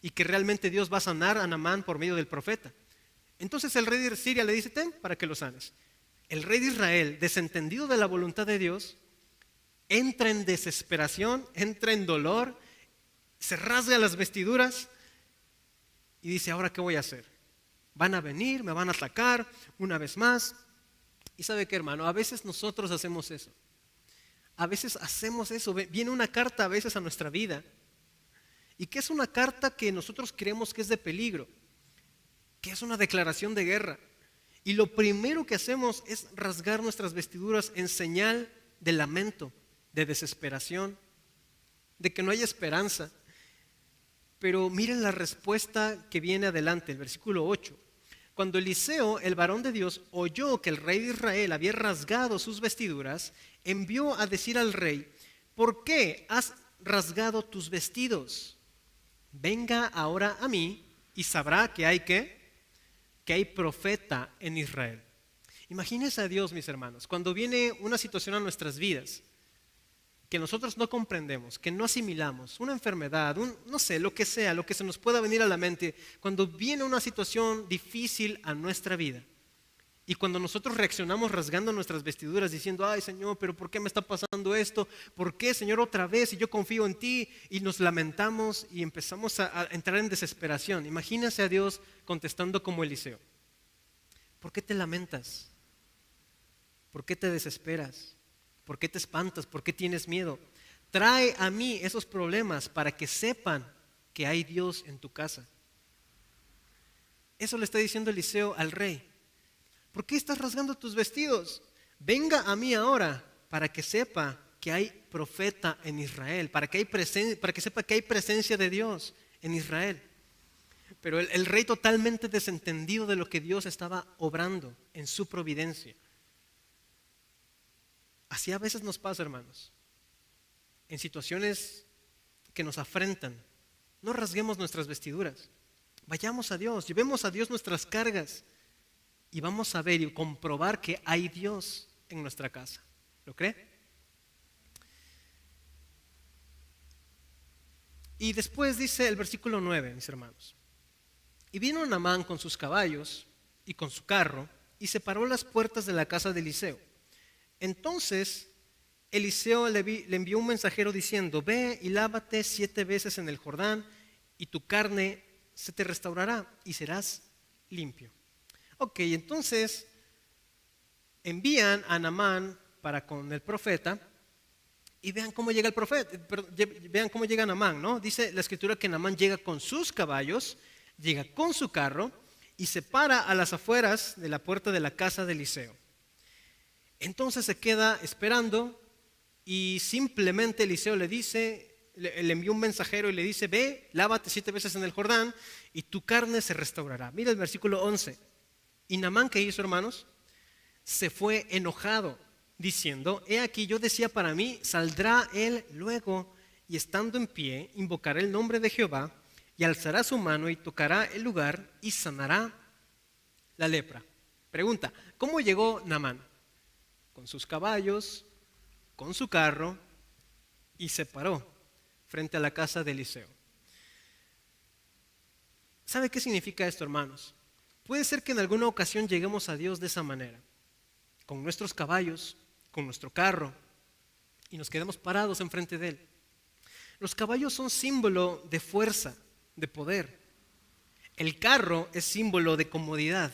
y que realmente Dios va a sanar a Naamán por medio del profeta. Entonces el rey de Siria le dice, ten para que lo sanes. El rey de Israel, desentendido de la voluntad de Dios, entra en desesperación, entra en dolor, se rasga las vestiduras y dice, ¿ahora qué voy a hacer? Van a venir, me van a atacar una vez más. Y ¿sabe qué, hermano? A veces nosotros hacemos eso. A veces hacemos eso. Viene una carta a veces a nuestra vida. ¿Y qué es una carta que nosotros creemos que es de peligro? Que es una declaración de guerra. Y lo primero que hacemos es rasgar nuestras vestiduras en señal de lamento, de desesperación, de que no hay esperanza. Pero miren la respuesta que viene adelante, el versículo 8. Cuando Eliseo, el varón de Dios, oyó que el rey de Israel había rasgado sus vestiduras, envió a decir al rey, ¿por qué has rasgado tus vestidos? Venga ahora a mí y sabrá que hay profeta en Israel. Imagínense a Dios, mis hermanos, cuando viene una situación a nuestras vidas que nosotros no comprendemos, que no asimilamos, una enfermedad, no sé, lo que sea, lo que se nos pueda venir a la mente, cuando viene una situación difícil a nuestra vida y cuando nosotros reaccionamos rasgando nuestras vestiduras diciendo, ay Señor, pero ¿por qué me está pasando esto? ¿Por qué, Señor, otra vez? Y yo confío en ti, y nos lamentamos y empezamos a entrar en desesperación. Imagínense a Dios contestando como Eliseo. ¿Por qué te lamentas? ¿Por qué te desesperas? ¿Por qué te espantas? ¿Por qué tienes miedo? Trae a mí esos problemas para que sepan que hay Dios en tu casa. Eso le está diciendo Eliseo al rey. ¿Por qué estás rasgando tus vestidos? Venga a mí ahora para que sepa que hay profeta en Israel, para que sepa que hay presencia de Dios en Israel. Pero el rey totalmente desentendido de lo que Dios estaba obrando en su providencia. Así a veces nos pasa, hermanos, en situaciones que nos afrentan. No rasguemos nuestras vestiduras. Vayamos a Dios, llevemos a Dios nuestras cargas y vamos a ver y comprobar que hay Dios en nuestra casa. ¿Lo cree? Y después dice el versículo 9, mis hermanos. Y vino Naamán con sus caballos y con su carro y separó las puertas de la casa de Eliseo. Entonces Eliseo le envió un mensajero diciendo, ve y lávate 7 veces en el Jordán y tu carne se te restaurará y serás limpio. Ok, entonces envían a Naamán para con el profeta y vean cómo llega el profeta, vean cómo llega Naamán, ¿no? Dice la escritura que Naamán llega con sus caballos, llega con su carro y se para a las afueras de la puerta de la casa de Eliseo. Entonces se queda esperando y simplemente Eliseo le dice, le envió un mensajero y le dice, ve, lávate 7 veces en el Jordán y tu carne se restaurará. Mira el versículo 11. Y Naamán, ¿qué hizo, hermanos? Se fue enojado, diciendo, he aquí, yo decía para mí, saldrá él luego, y estando en pie, invocará el nombre de Jehová, y alzará su mano y tocará el lugar y sanará la lepra. Pregunta, ¿cómo llegó Naamán? Con sus caballos, con su carro, y se paró frente a la casa de Eliseo. ¿Sabe qué significa esto, hermanos? Puede ser que en alguna ocasión lleguemos a Dios de esa manera, con nuestros caballos, con nuestro carro, y nos quedemos parados enfrente de Él. Los caballos son símbolo de fuerza, de poder. El carro es símbolo de comodidad.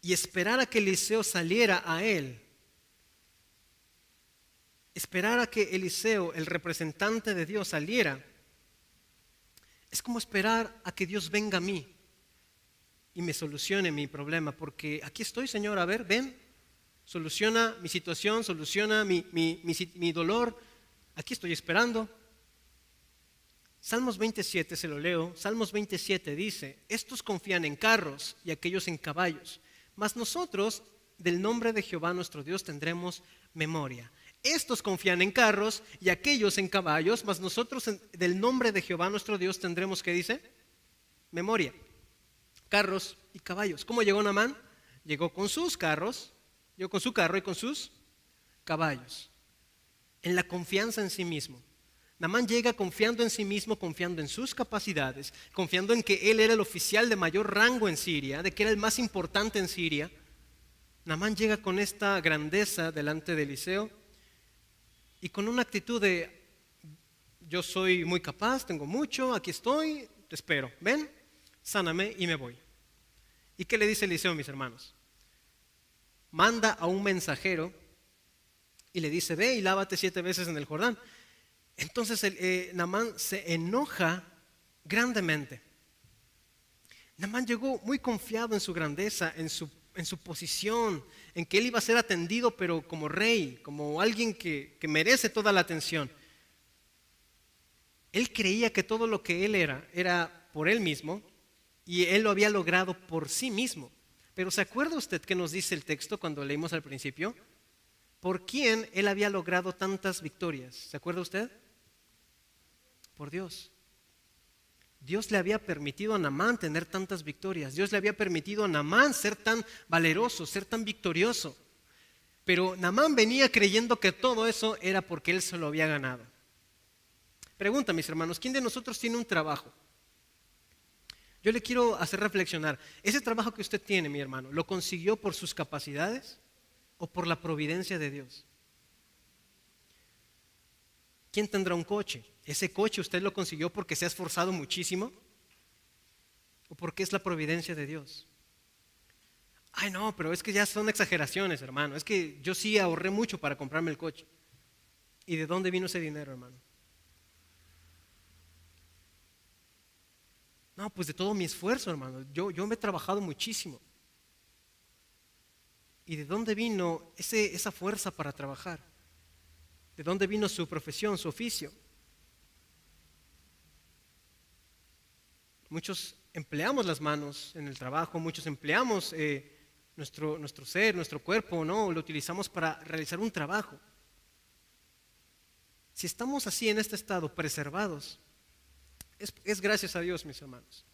Y esperar a que Eliseo saliera a Él, esperar a que Eliseo, el representante de Dios, saliera, es como esperar a que Dios venga a mí y me solucione mi problema, porque aquí estoy, Señor, a ver, ven, soluciona mi situación, soluciona mi dolor, aquí estoy esperando. Salmos 27, se lo leo, Salmos 27 dice, estos confían en carros y aquellos en caballos, mas nosotros del nombre de Jehová nuestro Dios tendremos memoria. Estos confían en carros y aquellos en caballos, mas nosotros del nombre de Jehová nuestro Dios tendremos, ¿qué dice? Memoria. Carros y caballos. ¿Cómo llegó Naamán? Llegó con sus carros, llegó con su carro y con sus caballos. En la confianza en sí mismo. Naamán llega confiando en sí mismo, confiando en sus capacidades, confiando en que él era el oficial de mayor rango en Siria, de que era el más importante en Siria. Naamán llega con esta grandeza delante de Eliseo y con una actitud de, yo soy muy capaz, tengo mucho, aquí estoy, te espero, ven, sáname y me voy. ¿Y qué le dice Eliseo, mis hermanos? Manda a un mensajero y le dice, ve y lávate 7 veces en el Jordán. Entonces Naamán se enoja grandemente. Naamán llegó muy confiado en su grandeza, en su posición, en que él iba a ser atendido, pero como rey, como alguien que merece toda la atención. Él creía que todo lo que él era por él mismo, y él lo había logrado por sí mismo. Pero ¿se acuerda usted qué nos dice el texto cuando leímos al principio? ¿Por quién él había logrado tantas victorias? ¿Se acuerda usted? Por Dios. Dios le había permitido a Naamán tener tantas victorias. Dios le había permitido a Naamán ser tan valeroso, ser tan victorioso. Pero Naamán venía creyendo que todo eso era porque él se lo había ganado. Pregunta, mis hermanos, ¿quién de nosotros tiene un trabajo? Yo le quiero hacer reflexionar. ¿Ese trabajo que usted tiene, mi hermano, lo consiguió por sus capacidades o por la providencia de Dios? ¿Quién tendrá un coche? ¿Ese coche usted lo consiguió porque se ha esforzado muchísimo? ¿O porque es la providencia de Dios? Ay, no, pero es que ya son exageraciones, hermano. Es que yo sí ahorré mucho para comprarme el coche. ¿Y de dónde vino ese dinero, hermano? No, pues de todo mi esfuerzo, hermano. Yo me he trabajado muchísimo. ¿Y de dónde vino esa fuerza para trabajar? ¿De dónde vino su profesión, su oficio? Muchos empleamos las manos en el trabajo, muchos empleamos nuestro ser, nuestro cuerpo, ¿no? Lo utilizamos para realizar un trabajo. Si estamos así en este estado, preservados, es gracias a Dios, mis hermanos.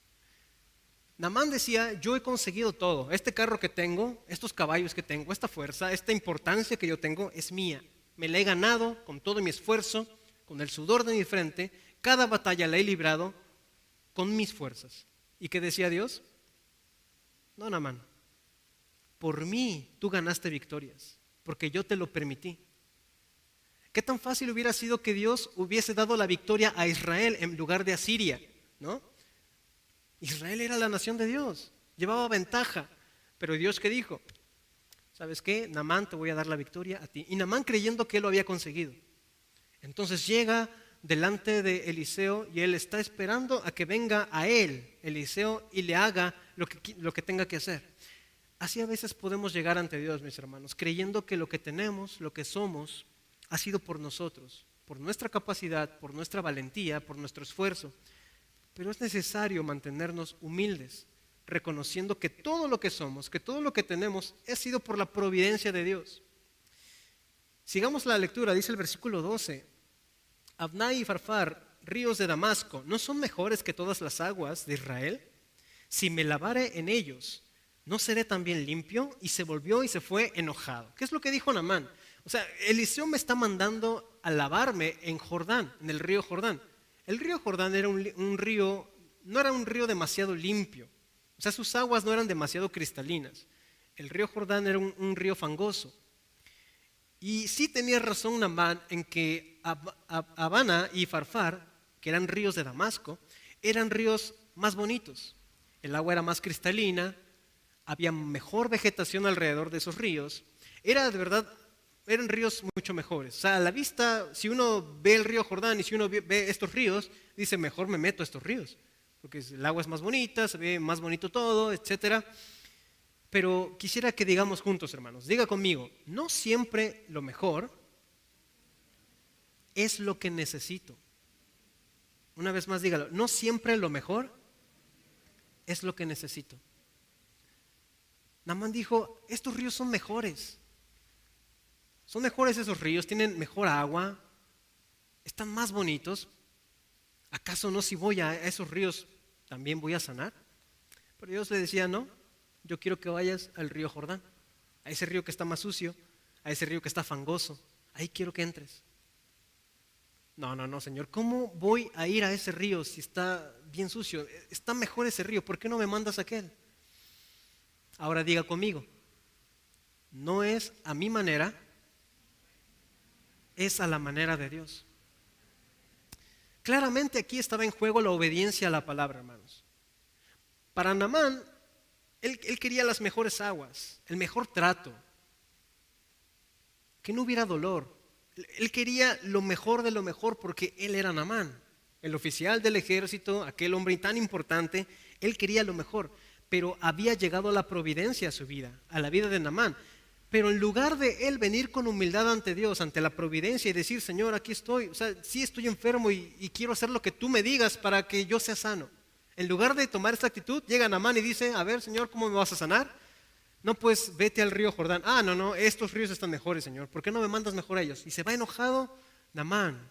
Naamán decía, yo he conseguido todo, este carro que tengo, estos caballos que tengo, esta fuerza, esta importancia que yo tengo es mía. Me la he ganado con todo mi esfuerzo, con el sudor de mi frente, cada batalla la he librado con mis fuerzas. ¿Y qué decía Dios? No, Naamán, por mí tú ganaste victorias, porque yo te lo permití. ¿Qué tan fácil hubiera sido que Dios hubiese dado la victoria a Israel en lugar de a Siria? ¿No? Israel era la nación de Dios, llevaba ventaja, pero Dios, ¿qué dijo? ¿Sabes qué? Naamán, te voy a dar la victoria a ti. Y Naamán creyendo que él lo había conseguido. Entonces llega delante de Eliseo y él está esperando a que venga a él, Eliseo, y le haga lo que tenga que hacer. Así a veces podemos llegar ante Dios, mis hermanos, creyendo que lo que tenemos, lo que somos, ha sido por nosotros, por nuestra capacidad, por nuestra valentía, por nuestro esfuerzo. Pero es necesario mantenernos humildes, reconociendo que todo lo que somos, que todo lo que tenemos, ha sido por la providencia de Dios. Sigamos la lectura, dice el versículo 12. Abná y Farfar, ríos de Damasco, ¿no son mejores que todas las aguas de Israel? Si me lavare en ellos, ¿no seré también limpio? Y se volvió y se fue enojado. ¿Qué es lo que dijo Naamán? O sea, Eliseo me está mandando a lavarme en Jordán, en el río Jordán. El río Jordán era un río, no era un río demasiado limpio. O sea, sus aguas no eran demasiado cristalinas. El río Jordán era un río fangoso. Y sí tenía razón Naamán en que Abana y Farfar, que eran ríos de Damasco, eran ríos más bonitos. El agua era más cristalina, había mejor vegetación alrededor de esos ríos. Era de verdad, eran ríos mucho mejores. O sea, a la vista, si uno ve el río Jordán y si uno ve estos ríos, dice, mejor me meto a estos ríos, porque el agua es más bonita, se ve más bonito todo, etcétera. Pero quisiera que digamos juntos, hermanos, diga conmigo, no siempre lo mejor es lo que necesito. Una vez más dígalo, no siempre lo mejor es lo que necesito. Naamán dijo, estos ríos son mejores. Son mejores esos ríos, tienen mejor agua, están más bonitos. ¿Acaso no si voy a esos ríos también voy a sanar? Pero Dios le decía, no, yo quiero que vayas al río Jordán, a ese río que está más sucio, a ese río que está fangoso, ahí quiero que entres. No, Señor, ¿cómo voy a ir a ese río si está bien sucio? Está mejor ese río, ¿por qué no me mandas a aquel? Ahora diga conmigo, no es a mi manera, es a la manera de Dios. Claramente aquí estaba en juego la obediencia a la palabra, hermanos. Para Naamán, él quería las mejores aguas, el mejor trato, que no hubiera dolor. Él quería lo mejor de lo mejor porque él era Naamán, el oficial del ejército, aquel hombre tan importante. Él quería lo mejor, pero había llegado la providencia a su vida, a la vida de Naamán. Pero en lugar de él venir con humildad ante Dios, ante la providencia y decir, Señor, aquí estoy, o sea, sí estoy enfermo y quiero hacer lo que tú me digas para que yo sea sano. En lugar de tomar esta actitud, llega Naamán y dice, a ver, Señor, ¿cómo me vas a sanar? No, pues vete al río Jordán. No, estos ríos están mejores, Señor. ¿Por qué no me mandas mejor a ellos? Y se va enojado Naamán.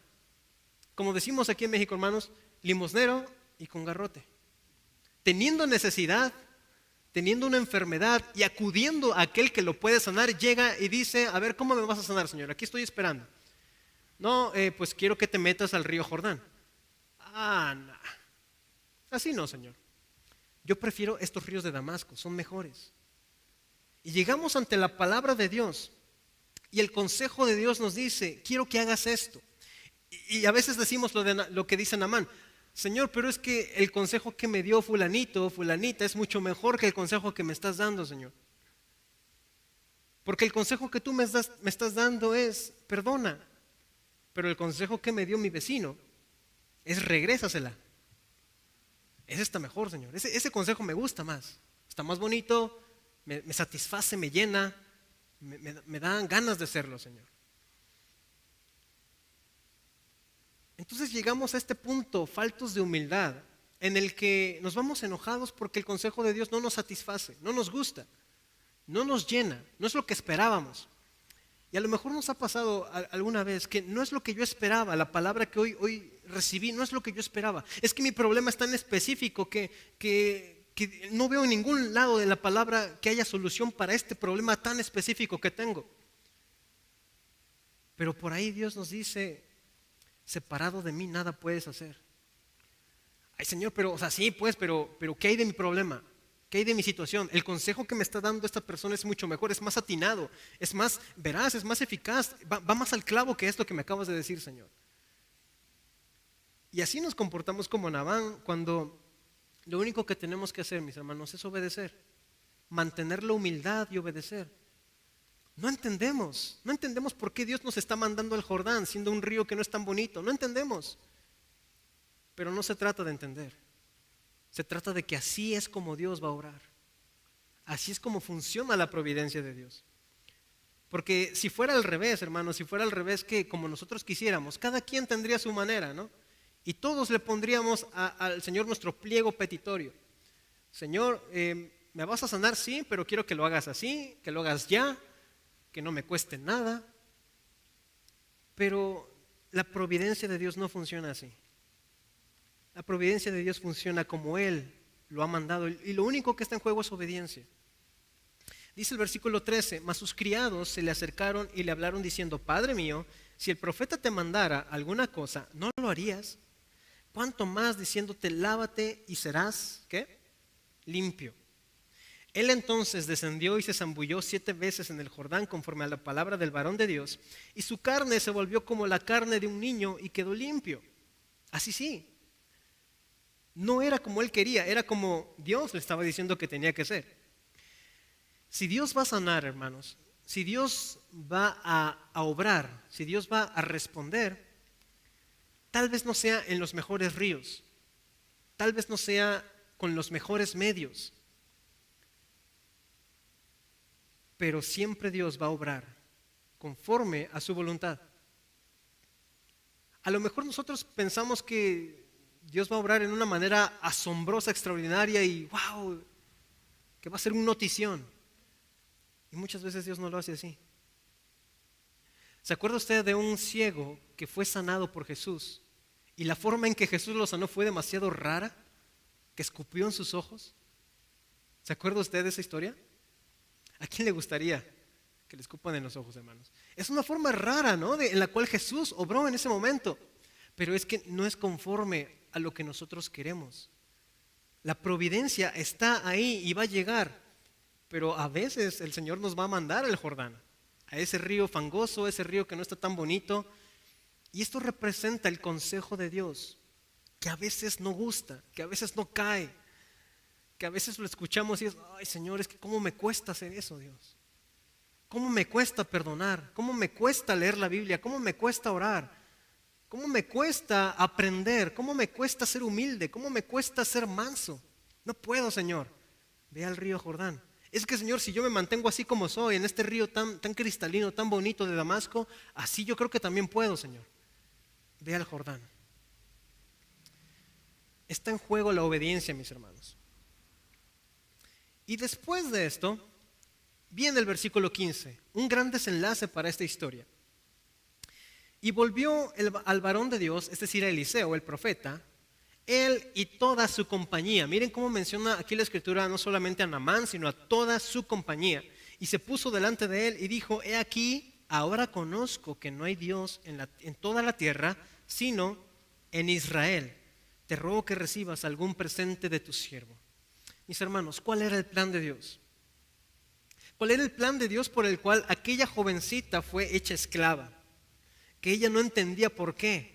Como decimos aquí en México, hermanos, limosnero y con garrote. Teniendo necesidad, teniendo una enfermedad y acudiendo a aquel que lo puede sanar, llega y dice, a ver, ¿cómo me vas a sanar, Señor? Aquí estoy esperando. No, pues quiero que te metas al río Jordán. No. Así no, Señor. Yo prefiero estos ríos de Damasco, son mejores. Y llegamos ante la palabra de Dios y el consejo de Dios nos dice, quiero que hagas esto. Y a veces decimos lo que dice Naamán, Señor, pero es que el consejo que me dio fulanito o fulanita es mucho mejor que el consejo que me estás dando, Señor. Porque el consejo que tú me estás dando es, perdona, pero el consejo que me dio mi vecino es regrésasela. Ese está mejor, Señor. Ese consejo me gusta más, está más bonito, me satisface, me llena, me dan ganas de hacerlo, Señor. Entonces llegamos a este punto, faltos de humildad, en el que nos vamos enojados porque el consejo de Dios no nos satisface, no nos gusta, no nos llena, no es lo que esperábamos. Y a lo mejor nos ha pasado alguna vez que no es lo que yo esperaba, la palabra que hoy recibí no es lo que yo esperaba. Es que mi problema es tan específico que no veo en ningún lado de la palabra que haya solución para este problema tan específico que tengo. Pero por ahí Dios nos dice, separado de mí nada puedes hacer. Ay, Señor, pero, o sea, sí, pues, pero ¿qué hay de mi problema? ¿Qué hay de mi situación? El consejo que me está dando esta persona es mucho mejor, es más atinado, es más veraz, es más eficaz, va más al clavo que esto que me acabas de decir, Señor. Y así nos comportamos como Naamán cuando lo único que tenemos que hacer, mis hermanos, es obedecer, mantener la humildad y obedecer. No entendemos por qué Dios nos está mandando al Jordán siendo un río que no es tan bonito, no entendemos. Pero no se trata de entender, se trata de que así es como Dios va a obrar, así es como funciona la providencia de Dios. Porque si fuera al revés, hermanos, si fuera al revés que como nosotros quisiéramos, cada quien tendría su manera, ¿no? Y todos le pondríamos al Señor nuestro pliego petitorio. Señor, ¿me vas a sanar? Sí, pero quiero que lo hagas así, que lo hagas ya, que no me cueste nada. Pero la providencia de Dios no funciona así. La providencia de Dios funciona como Él lo ha mandado y lo único que está en juego es obediencia. Dice el versículo 13, mas sus criados se le acercaron y le hablaron diciendo, Padre mío, si el profeta te mandara alguna cosa, ¿no lo harías? ¿Cuánto más diciéndote, lávate y serás, ¿qué? Limpio. Él entonces descendió y se zambulló 7 veces en el Jordán conforme a la palabra del varón de Dios, y su carne se volvió como la carne de un niño y quedó limpio. Así sí. No era como él quería, era como Dios le estaba diciendo que tenía que ser. Si Dios va a sanar, hermanos, si Dios va a obrar, si Dios va a responder, tal vez no sea en los mejores ríos, tal vez no sea con los mejores medios, pero siempre Dios va a obrar conforme a su voluntad. A lo mejor nosotros pensamos que Dios va a obrar en una manera asombrosa, extraordinaria y wow, que va a ser un notición. Y muchas veces Dios no lo hace así. ¿Se acuerda usted de un ciego que fue sanado por Jesús? Y la forma en que Jesús lo sanó fue demasiado rara, que escupió en sus ojos. ¿Se acuerda usted de esa historia? ¿A quién le gustaría que le escupan en los ojos, hermanos? Es una forma rara, ¿no? En la cual Jesús obró en ese momento. Pero es que no es conforme a lo que nosotros queremos. La providencia está ahí y va a llegar. Pero a veces el Señor nos va a mandar al Jordán, a ese río fangoso, ese río que no está tan bonito. Y esto representa el consejo de Dios, que a veces no gusta, que a veces no cae, que a veces lo escuchamos y es, ay Señor, es que cómo me cuesta hacer eso, Dios. Cómo me cuesta perdonar, cómo me cuesta leer la Biblia, cómo me cuesta orar, cómo me cuesta aprender, cómo me cuesta ser humilde, cómo me cuesta ser manso. No puedo, Señor. Ve al río Jordán. Es que, Señor, si yo me mantengo así como soy, en este río tan cristalino, tan bonito de Damasco, así yo creo que también puedo, Señor. Ve al Jordán. Está en juego la obediencia, mis hermanos. Y después de esto, viene el versículo 15, un gran desenlace para esta historia. Y volvió al varón de Dios, es decir, a Eliseo, el profeta, él y toda su compañía. Miren cómo menciona aquí la escritura no solamente a Naamán, sino a toda su compañía. Y se puso delante de él y dijo, he aquí, ahora conozco que no hay Dios en toda la tierra, sino en Israel. Te ruego que recibas algún presente de tu siervo. Mis hermanos, ¿cuál era el plan de Dios? ¿Cuál era el plan de Dios por el cual aquella jovencita fue hecha esclava? Que ella no entendía por qué.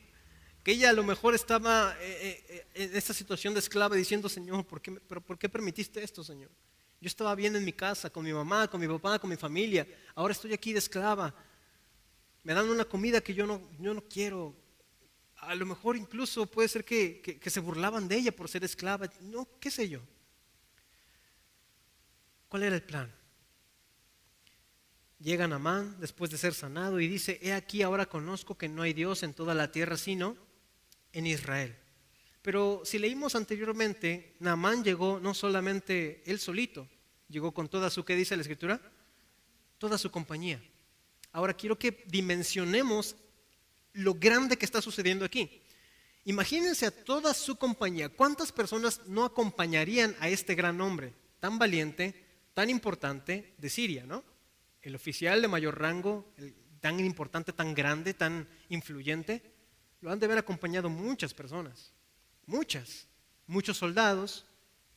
Que ella a lo mejor estaba en esta situación de esclava diciendo, Señor, ¿por qué permitiste esto, Señor? Yo estaba bien en mi casa, con mi mamá, con mi papá, con mi familia. Ahora estoy aquí de esclava. Me dan una comida que yo no quiero. A lo mejor incluso puede ser que se burlaban de ella por ser esclava. No, qué sé yo. ¿Cuál era el plan? Llega Naamán después de ser sanado y dice, he aquí ahora conozco que no hay Dios en toda la tierra sino en Israel. Pero si leímos anteriormente, Naamán llegó no solamente él solito, llegó con toda su, ¿qué dice la escritura? Toda su compañía. Ahora quiero que dimensionemos lo grande que está sucediendo aquí. Imagínense a toda su compañía. ¿Cuántas personas no acompañarían a este gran hombre tan valiente, tan importante de Siria, ¿no? El oficial de mayor rango, tan importante, tan grande, tan influyente, lo han de haber acompañado muchas personas, muchos soldados,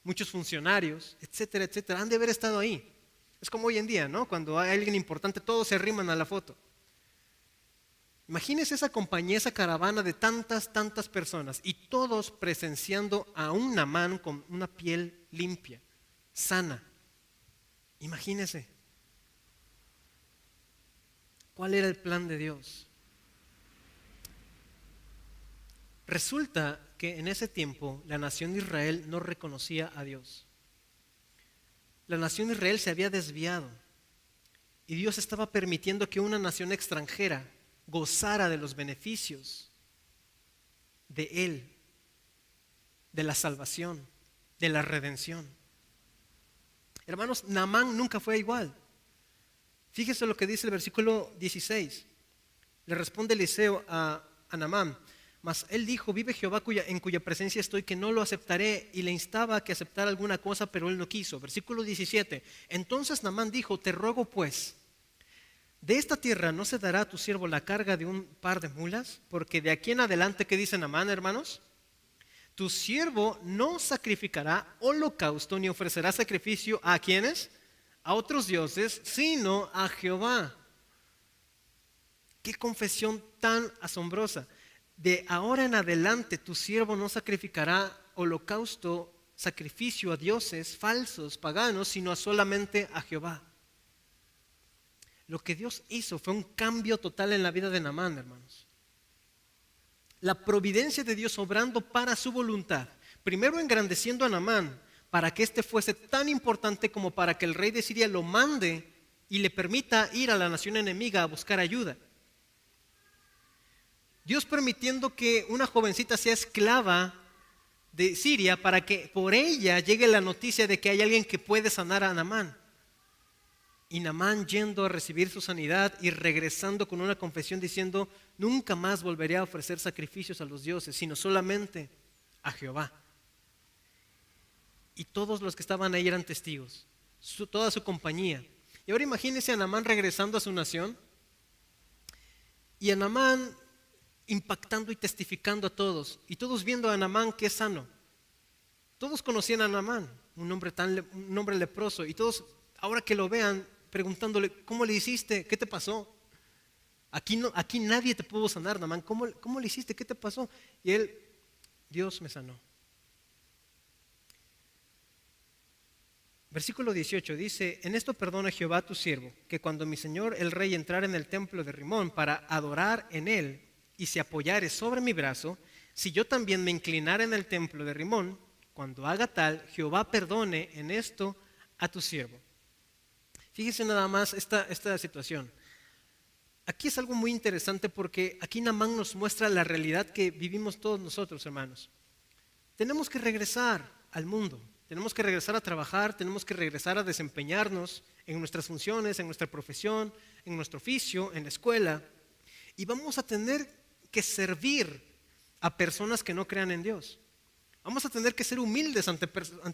muchos funcionarios, etcétera, etcétera, han de haber estado ahí. Es como hoy en día, ¿no? Cuando hay alguien importante, todos se arriman a la foto. Imagínense esa compañía, esa caravana de tantas personas y todos presenciando a un Naamán con una piel limpia, sana. Imagínense. ¿Cuál era el plan de Dios? Resulta que en ese tiempo la nación de Israel no reconocía a Dios. La nación de Israel se había desviado. Y Dios estaba permitiendo que una nación extranjera gozara de los beneficios de Él, de la salvación, de la redención. Hermanos, Naamán nunca fue igual. Fíjese lo que dice el versículo 16. Le responde Eliseo a Naamán: mas él dijo, vive Jehová en cuya presencia estoy, que no lo aceptaré. Y le instaba a que aceptara alguna cosa, pero él no quiso. Versículo 17. Entonces Naamán dijo, te ruego pues, de esta tierra no se dará a tu siervo la carga de un par de mulas, porque de aquí en adelante, ¿qué dice Naamán, hermanos? Tu siervo no sacrificará holocausto ni ofrecerá sacrificio a ¿quiénes? A otros dioses, sino a Jehová. Qué confesión tan asombrosa. De ahora en adelante tu siervo no sacrificará holocausto, sacrificio a dioses falsos, paganos, sino solamente a Jehová. Lo que Dios hizo fue un cambio total en la vida de Naamán, hermanos. La providencia de Dios obrando para su voluntad. Primero engrandeciendo a Naamán para que éste fuese tan importante como para que el rey de Siria lo mande y le permita ir a la nación enemiga a buscar ayuda. Dios permitiendo que una jovencita sea esclava de Siria para que por ella llegue la noticia de que hay alguien que puede sanar a Naamán. Y Naamán yendo a recibir su sanidad y regresando con una confesión diciendo, nunca más volveré a ofrecer sacrificios a los dioses, sino solamente a Jehová. Y todos los que estaban ahí eran testigos, toda su compañía. Y ahora imagínense a Naamán regresando a su nación y a Naamán impactando y testificando a todos, y todos viendo a Naamán que es sano. Todos conocían a Naamán, un hombre leproso, y todos ahora que lo vean preguntándole, ¿cómo le hiciste? ¿Qué te pasó? Aquí nadie te pudo sanar, Naamán. ¿Cómo le hiciste? ¿Qué te pasó? Y él, Dios me sanó. Versículo 18 dice, en esto perdona Jehová tu siervo, que cuando mi señor el rey entrara en el templo de Rimón para adorar en él y se apoyare sobre mi brazo, si yo también me inclinara en el templo de Rimón, cuando haga tal, Jehová perdone en esto a tu siervo. Fíjese nada más esta situación. Aquí es algo muy interesante porque aquí Naamán nos muestra la realidad que vivimos todos nosotros, hermanos. Tenemos que regresar al mundo, tenemos que regresar a trabajar, tenemos que regresar a desempeñarnos en nuestras funciones, en nuestra profesión, en nuestro oficio, en la escuela, y vamos a tener que servir a personas que no crean en Dios. Vamos a tener que ser humildes ante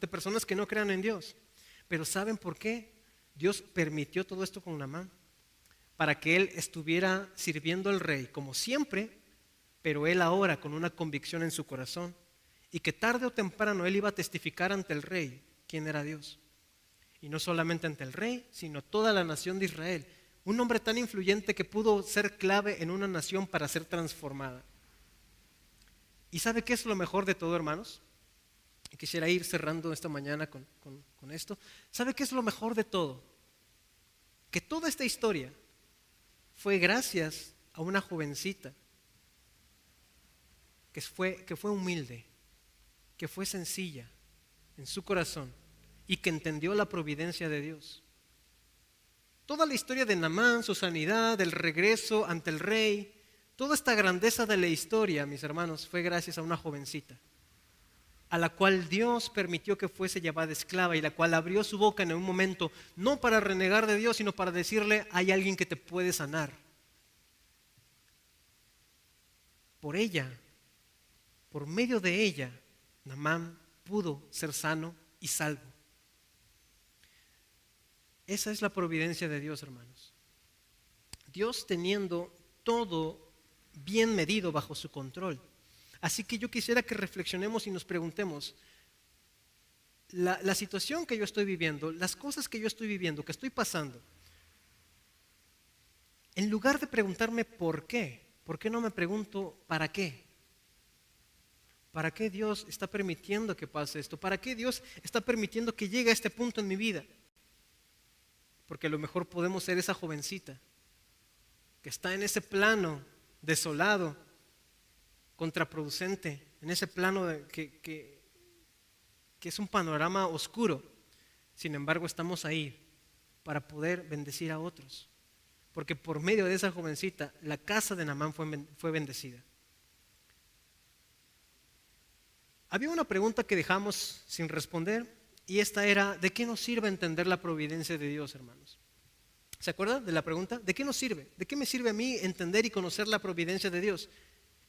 personas que no crean en Dios. Pero ¿saben por qué Dios permitió todo esto con Naamán? Para que él estuviera sirviendo al rey como siempre, pero él ahora con una convicción en su corazón, y que tarde o temprano él iba a testificar ante el rey quién era Dios. Y no solamente ante el rey, sino toda la nación de Israel. Un hombre tan influyente que pudo ser clave en una nación para ser transformada. ¿Y sabe qué es lo mejor de todo, hermanos? Y quisiera ir cerrando esta mañana con esto. ¿Sabe qué es lo mejor de todo? Que toda esta historia fue gracias a una jovencita que fue humilde, que fue sencilla en su corazón y que entendió la providencia de Dios. Toda la historia de Naamán, su sanidad, el regreso ante el rey, toda esta grandeza de la historia, mis hermanos, fue gracias a una jovencita, a la cual Dios permitió que fuese llevada esclava y la cual abrió su boca en un momento, no para renegar de Dios, sino para decirle, hay alguien que te puede sanar. Por ella, por medio de ella, Naamán pudo ser sano y salvo. Esa es la providencia de Dios, hermanos. Dios teniendo todo bien medido bajo su control. Así que yo quisiera que reflexionemos y nos preguntemos, la situación que yo estoy viviendo, las cosas que yo estoy viviendo, que estoy pasando, en lugar de preguntarme ¿por qué no me pregunto ¿para qué? ¿Para qué Dios está permitiendo que pase esto? ¿Para qué Dios está permitiendo que llegue a este punto en mi vida? Porque a lo mejor podemos ser esa jovencita que está en ese plano desolado, contraproducente, en ese plano que es un panorama oscuro. Sin embargo, estamos ahí para poder bendecir a otros. Porque por medio de esa jovencita, la casa de Naamán fue bendecida. Había una pregunta que dejamos sin responder, y esta era: ¿de qué nos sirve entender la providencia de Dios, hermanos? ¿Se acuerdan de la pregunta? ¿De qué nos sirve? ¿De qué me sirve a mí entender y conocer la providencia de Dios?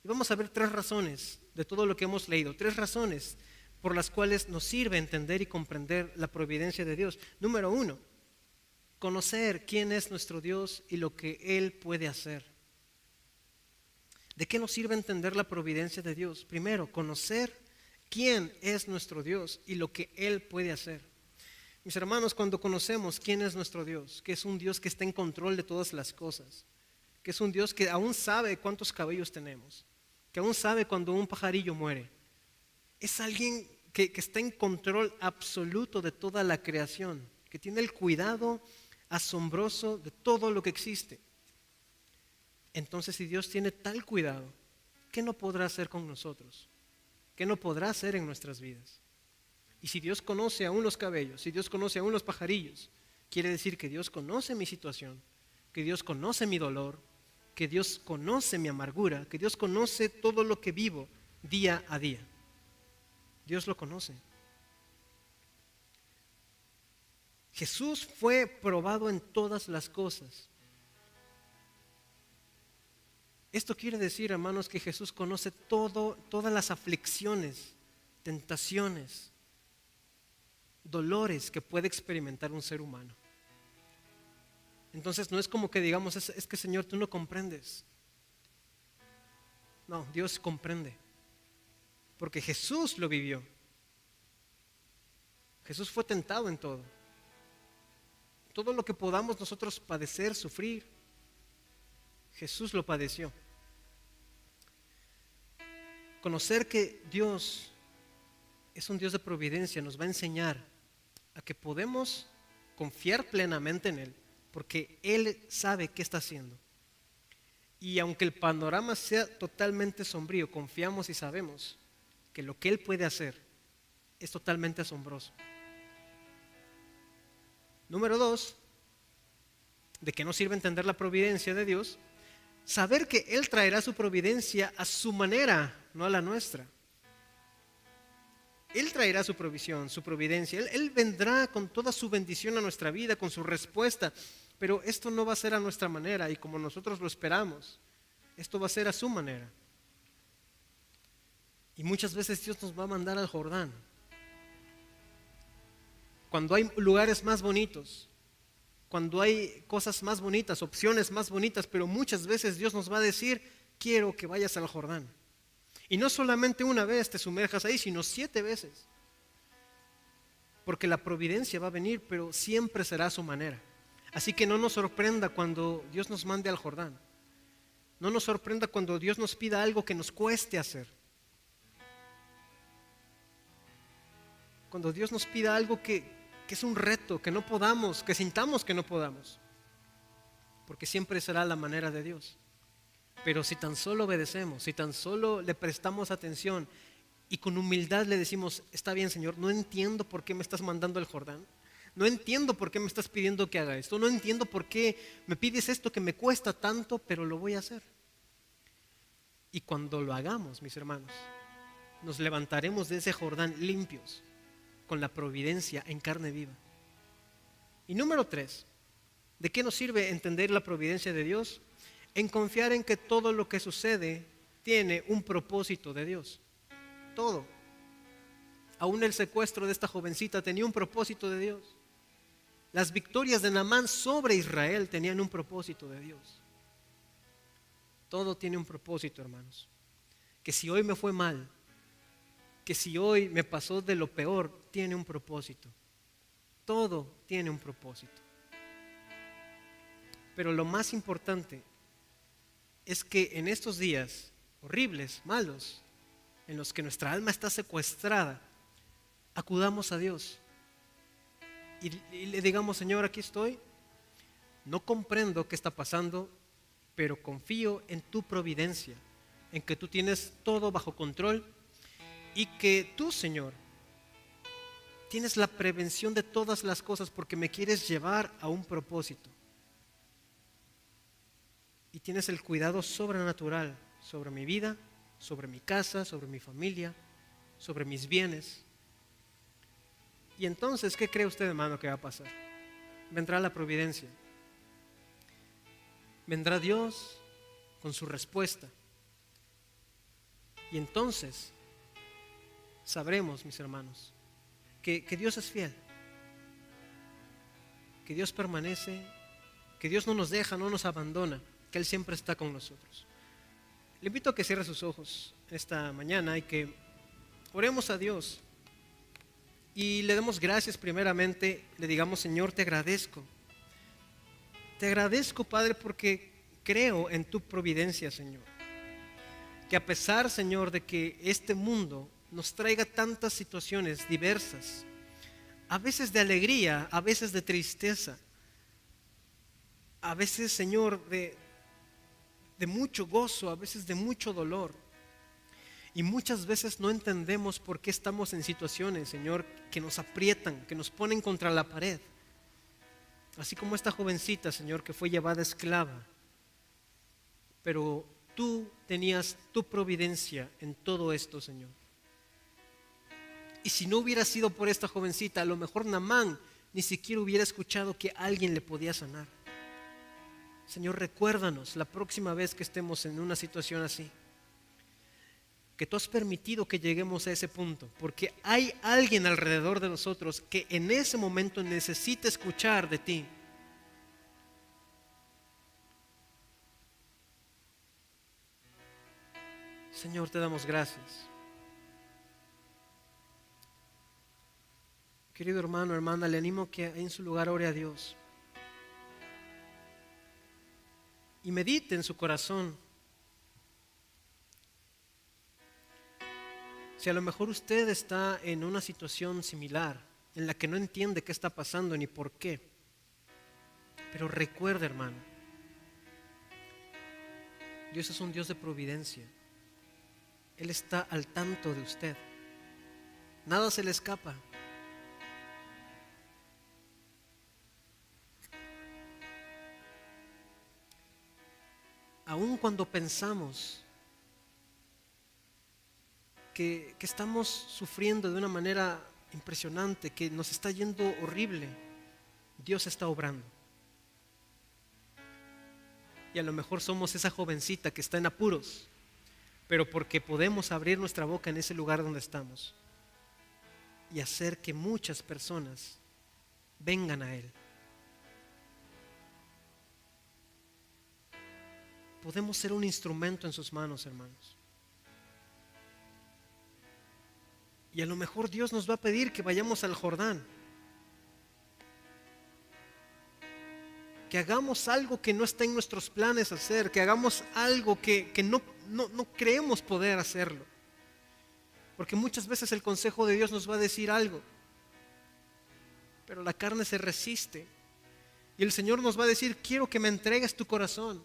Y vamos a ver 3 razones de todo lo que hemos leído, 3 razones por las cuales nos sirve entender y comprender la providencia de Dios. Número 1, conocer quién es nuestro Dios y lo que Él puede hacer. ¿De qué nos sirve entender la providencia de Dios? Primero, conocer quién es nuestro Dios y lo que Él puede hacer. Mis hermanos, cuando conocemos quién es nuestro Dios, que es un Dios que está en control de todas las cosas, que es un Dios que aún sabe cuántos cabellos tenemos, que aún sabe cuando un pajarillo muere, es alguien que está en control absoluto de toda la creación, que tiene el cuidado asombroso de todo lo que existe. Entonces, si Dios tiene tal cuidado, ¿qué no podrá hacer con nosotros? ¿Qué no podrá hacer en nuestras vidas? Y si Dios conoce aún los cabellos, si Dios conoce aún los pajarillos, quiere decir que Dios conoce mi situación, que Dios conoce mi dolor, que Dios conoce mi amargura, que Dios conoce todo lo que vivo día a día. Dios lo conoce. Jesús fue probado en todas las cosas. Esto quiere decir, hermanos, que Jesús conoce todas las aflicciones, tentaciones, dolores que puede experimentar un ser humano. Entonces no es como que digamos, es que Señor, tú no comprendes. No, Dios comprende, porque Jesús lo vivió. Jesús fue tentado en todo. Todo lo que podamos nosotros padecer, sufrir, Jesús lo padeció. Conocer que Dios es un Dios de providencia nos va a enseñar a que podemos confiar plenamente en Él, porque Él sabe qué está haciendo. Y aunque el panorama sea totalmente sombrío, confiamos y sabemos que lo que Él puede hacer es totalmente asombroso. Número 2, ¿de qué nos sirve entender la providencia de Dios? Saber que Él traerá su providencia a su manera, no a la nuestra. Él traerá su provisión, su providencia. Él vendrá con toda su bendición a nuestra vida, con su respuesta. Pero esto no va a ser a nuestra manera y como nosotros lo esperamos. Esto va a ser a su manera. Y muchas veces Dios nos va a mandar al Jordán. Cuando hay lugares más bonitos, cuando hay cosas más bonitas, opciones más bonitas, pero muchas veces Dios nos va a decir: quiero que vayas al Jordán. Y no solamente una vez te sumerjas ahí, sino 7 veces. Porque la providencia va a venir, pero siempre será a su manera. Así que no nos sorprenda cuando Dios nos mande al Jordán. No nos sorprenda cuando Dios nos pida algo que nos cueste hacer. Cuando Dios nos pida algo que es un reto, que no podamos, que sintamos que no podamos. Porque siempre será la manera de Dios. Pero si tan solo obedecemos, si tan solo le prestamos atención y con humildad le decimos: está bien, Señor, no entiendo por qué me estás mandando al Jordán, no entiendo por qué me estás pidiendo que haga esto, no entiendo por qué me pides esto que me cuesta tanto, pero lo voy a hacer. Y cuando lo hagamos, mis hermanos, nos levantaremos de ese Jordán limpios, con la providencia en carne viva. Y número 3, ¿de qué nos sirve entender la providencia de Dios? En confiar en que todo lo que sucede tiene un propósito de Dios. Todo. Aún el secuestro de esta jovencita tenía un propósito de Dios. Las victorias de Naamán sobre Israel tenían un propósito de Dios. Todo tiene un propósito, hermanos. Que si hoy me fue mal, que si hoy me pasó de lo peor, tiene un propósito. Todo tiene un propósito. Pero lo más importante es que en estos días horribles, malos, en los que nuestra alma está secuestrada, acudamos a Dios y le digamos: Señor, aquí estoy, no comprendo qué está pasando, pero confío en tu providencia, en que tú tienes todo bajo control y que tú, Señor, tienes la prevención de todas las cosas porque me quieres llevar a un propósito. Y tienes el cuidado sobrenatural sobre mi vida, sobre mi casa, sobre mi familia, sobre mis bienes. Y entonces, ¿qué cree usted, hermano, que va a pasar? Vendrá la providencia. Vendrá Dios con su respuesta. Y entonces sabremos, mis hermanos, que Dios es fiel, que Dios permanece, que Dios no nos deja, no nos abandona, que Él siempre está con nosotros. Le invito a que cierre sus ojos esta mañana y que oremos a Dios y le demos gracias primeramente, le digamos: Señor, te agradezco, Padre, porque creo en tu providencia, Señor. Que a pesar, Señor, de que este mundo nos traiga tantas situaciones diversas, a veces de alegría, a veces de tristeza, a veces, Señor, de mucho gozo, a veces de mucho dolor, y muchas veces no entendemos por qué estamos en situaciones, Señor, que nos aprietan, que nos ponen contra la pared, así como esta jovencita, Señor, que fue llevada esclava, pero tú tenías tu providencia en todo esto, Señor. Y si no hubiera sido por esta jovencita, a lo mejor Naamán ni siquiera hubiera escuchado que alguien le podía sanar. Señor, recuérdanos la próxima vez que estemos en una situación así, que tú has permitido que lleguemos a ese punto, porque hay alguien alrededor de nosotros que en ese momento necesita escuchar de ti. Señor, te damos gracias. Querido hermano, hermana, le animo que en su lugar ore a Dios y medite en su corazón. Si a lo mejor usted está en una situación similar, en la que no entiende qué está pasando ni por qué, pero recuerde, hermano, Dios es un Dios de providencia. Él está al tanto de usted. Nada se le escapa. Aun cuando pensamos que estamos sufriendo de una manera impresionante, que nos está yendo horrible, Dios está obrando. Y a lo mejor somos esa jovencita que está en apuros, pero porque podemos abrir nuestra boca en ese lugar donde estamos y hacer que muchas personas vengan a Él. Podemos ser un instrumento en sus manos, hermanos. Y a lo mejor Dios nos va a pedir que vayamos al Jordán, que hagamos algo que no está en nuestros planes hacer, que hagamos algo que no creemos poder hacerlo. Porque muchas veces el consejo de Dios nos va a decir algo, pero la carne se resiste. Y el Señor nos va a decir: quiero que me entregues tu corazón.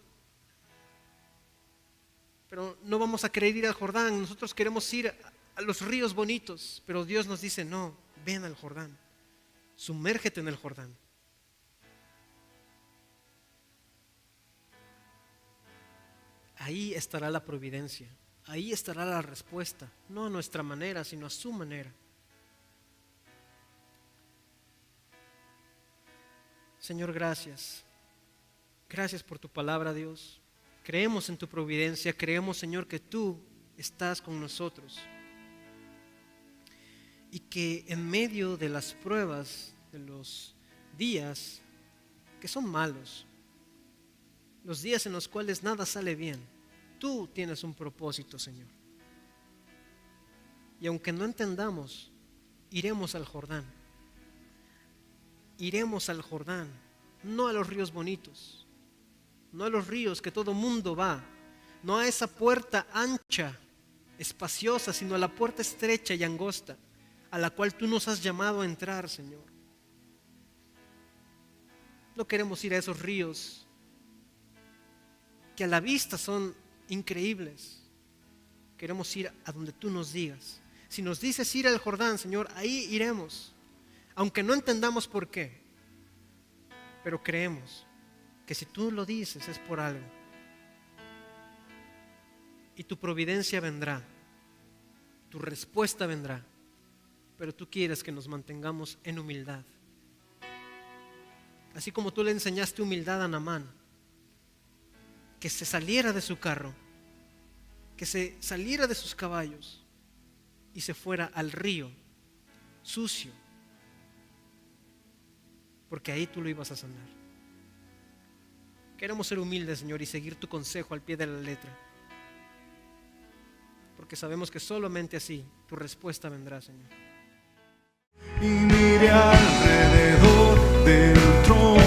Pero no vamos a querer ir al Jordán, nosotros queremos ir a los ríos bonitos, pero Dios nos dice: no, ven al Jordán, sumérgete en el Jordán. Ahí estará la providencia, ahí estará la respuesta, no a nuestra manera, sino a su manera. Señor, gracias. Gracias por tu palabra, Dios. Creemos en tu providencia, creemos, Señor, que tú estás con nosotros. Y que en medio de las pruebas, de los días que son malos, los días en los cuales nada sale bien, tú tienes un propósito, Señor. Y aunque no entendamos, iremos al Jordán. Iremos al Jordán, no a los ríos bonitos, no a los ríos que todo mundo va, no a esa puerta ancha, espaciosa, sino a la puerta estrecha y angosta, a la cual tú nos has llamado a entrar, Señor. No queremos ir a esos ríos que a la vista son increíbles. Queremos ir a donde tú nos digas. Si nos dices ir al Jordán, Señor, ahí iremos. aunque no entendamos por qué, pero creemos que si tú lo dices es por algo. Y tu providencia vendrá, tu respuesta vendrá, pero tú quieres que nos mantengamos en humildad. Así como tú le enseñaste humildad a Naamán, que se saliera de su carro, que se saliera de sus caballos y se fuera al río sucio, porque ahí tú lo ibas a sanar. Queremos ser humildes, Señor, y seguir tu consejo al pie de la letra, porque sabemos que solamente así tu respuesta vendrá, Señor. Y mire alrededor del trono.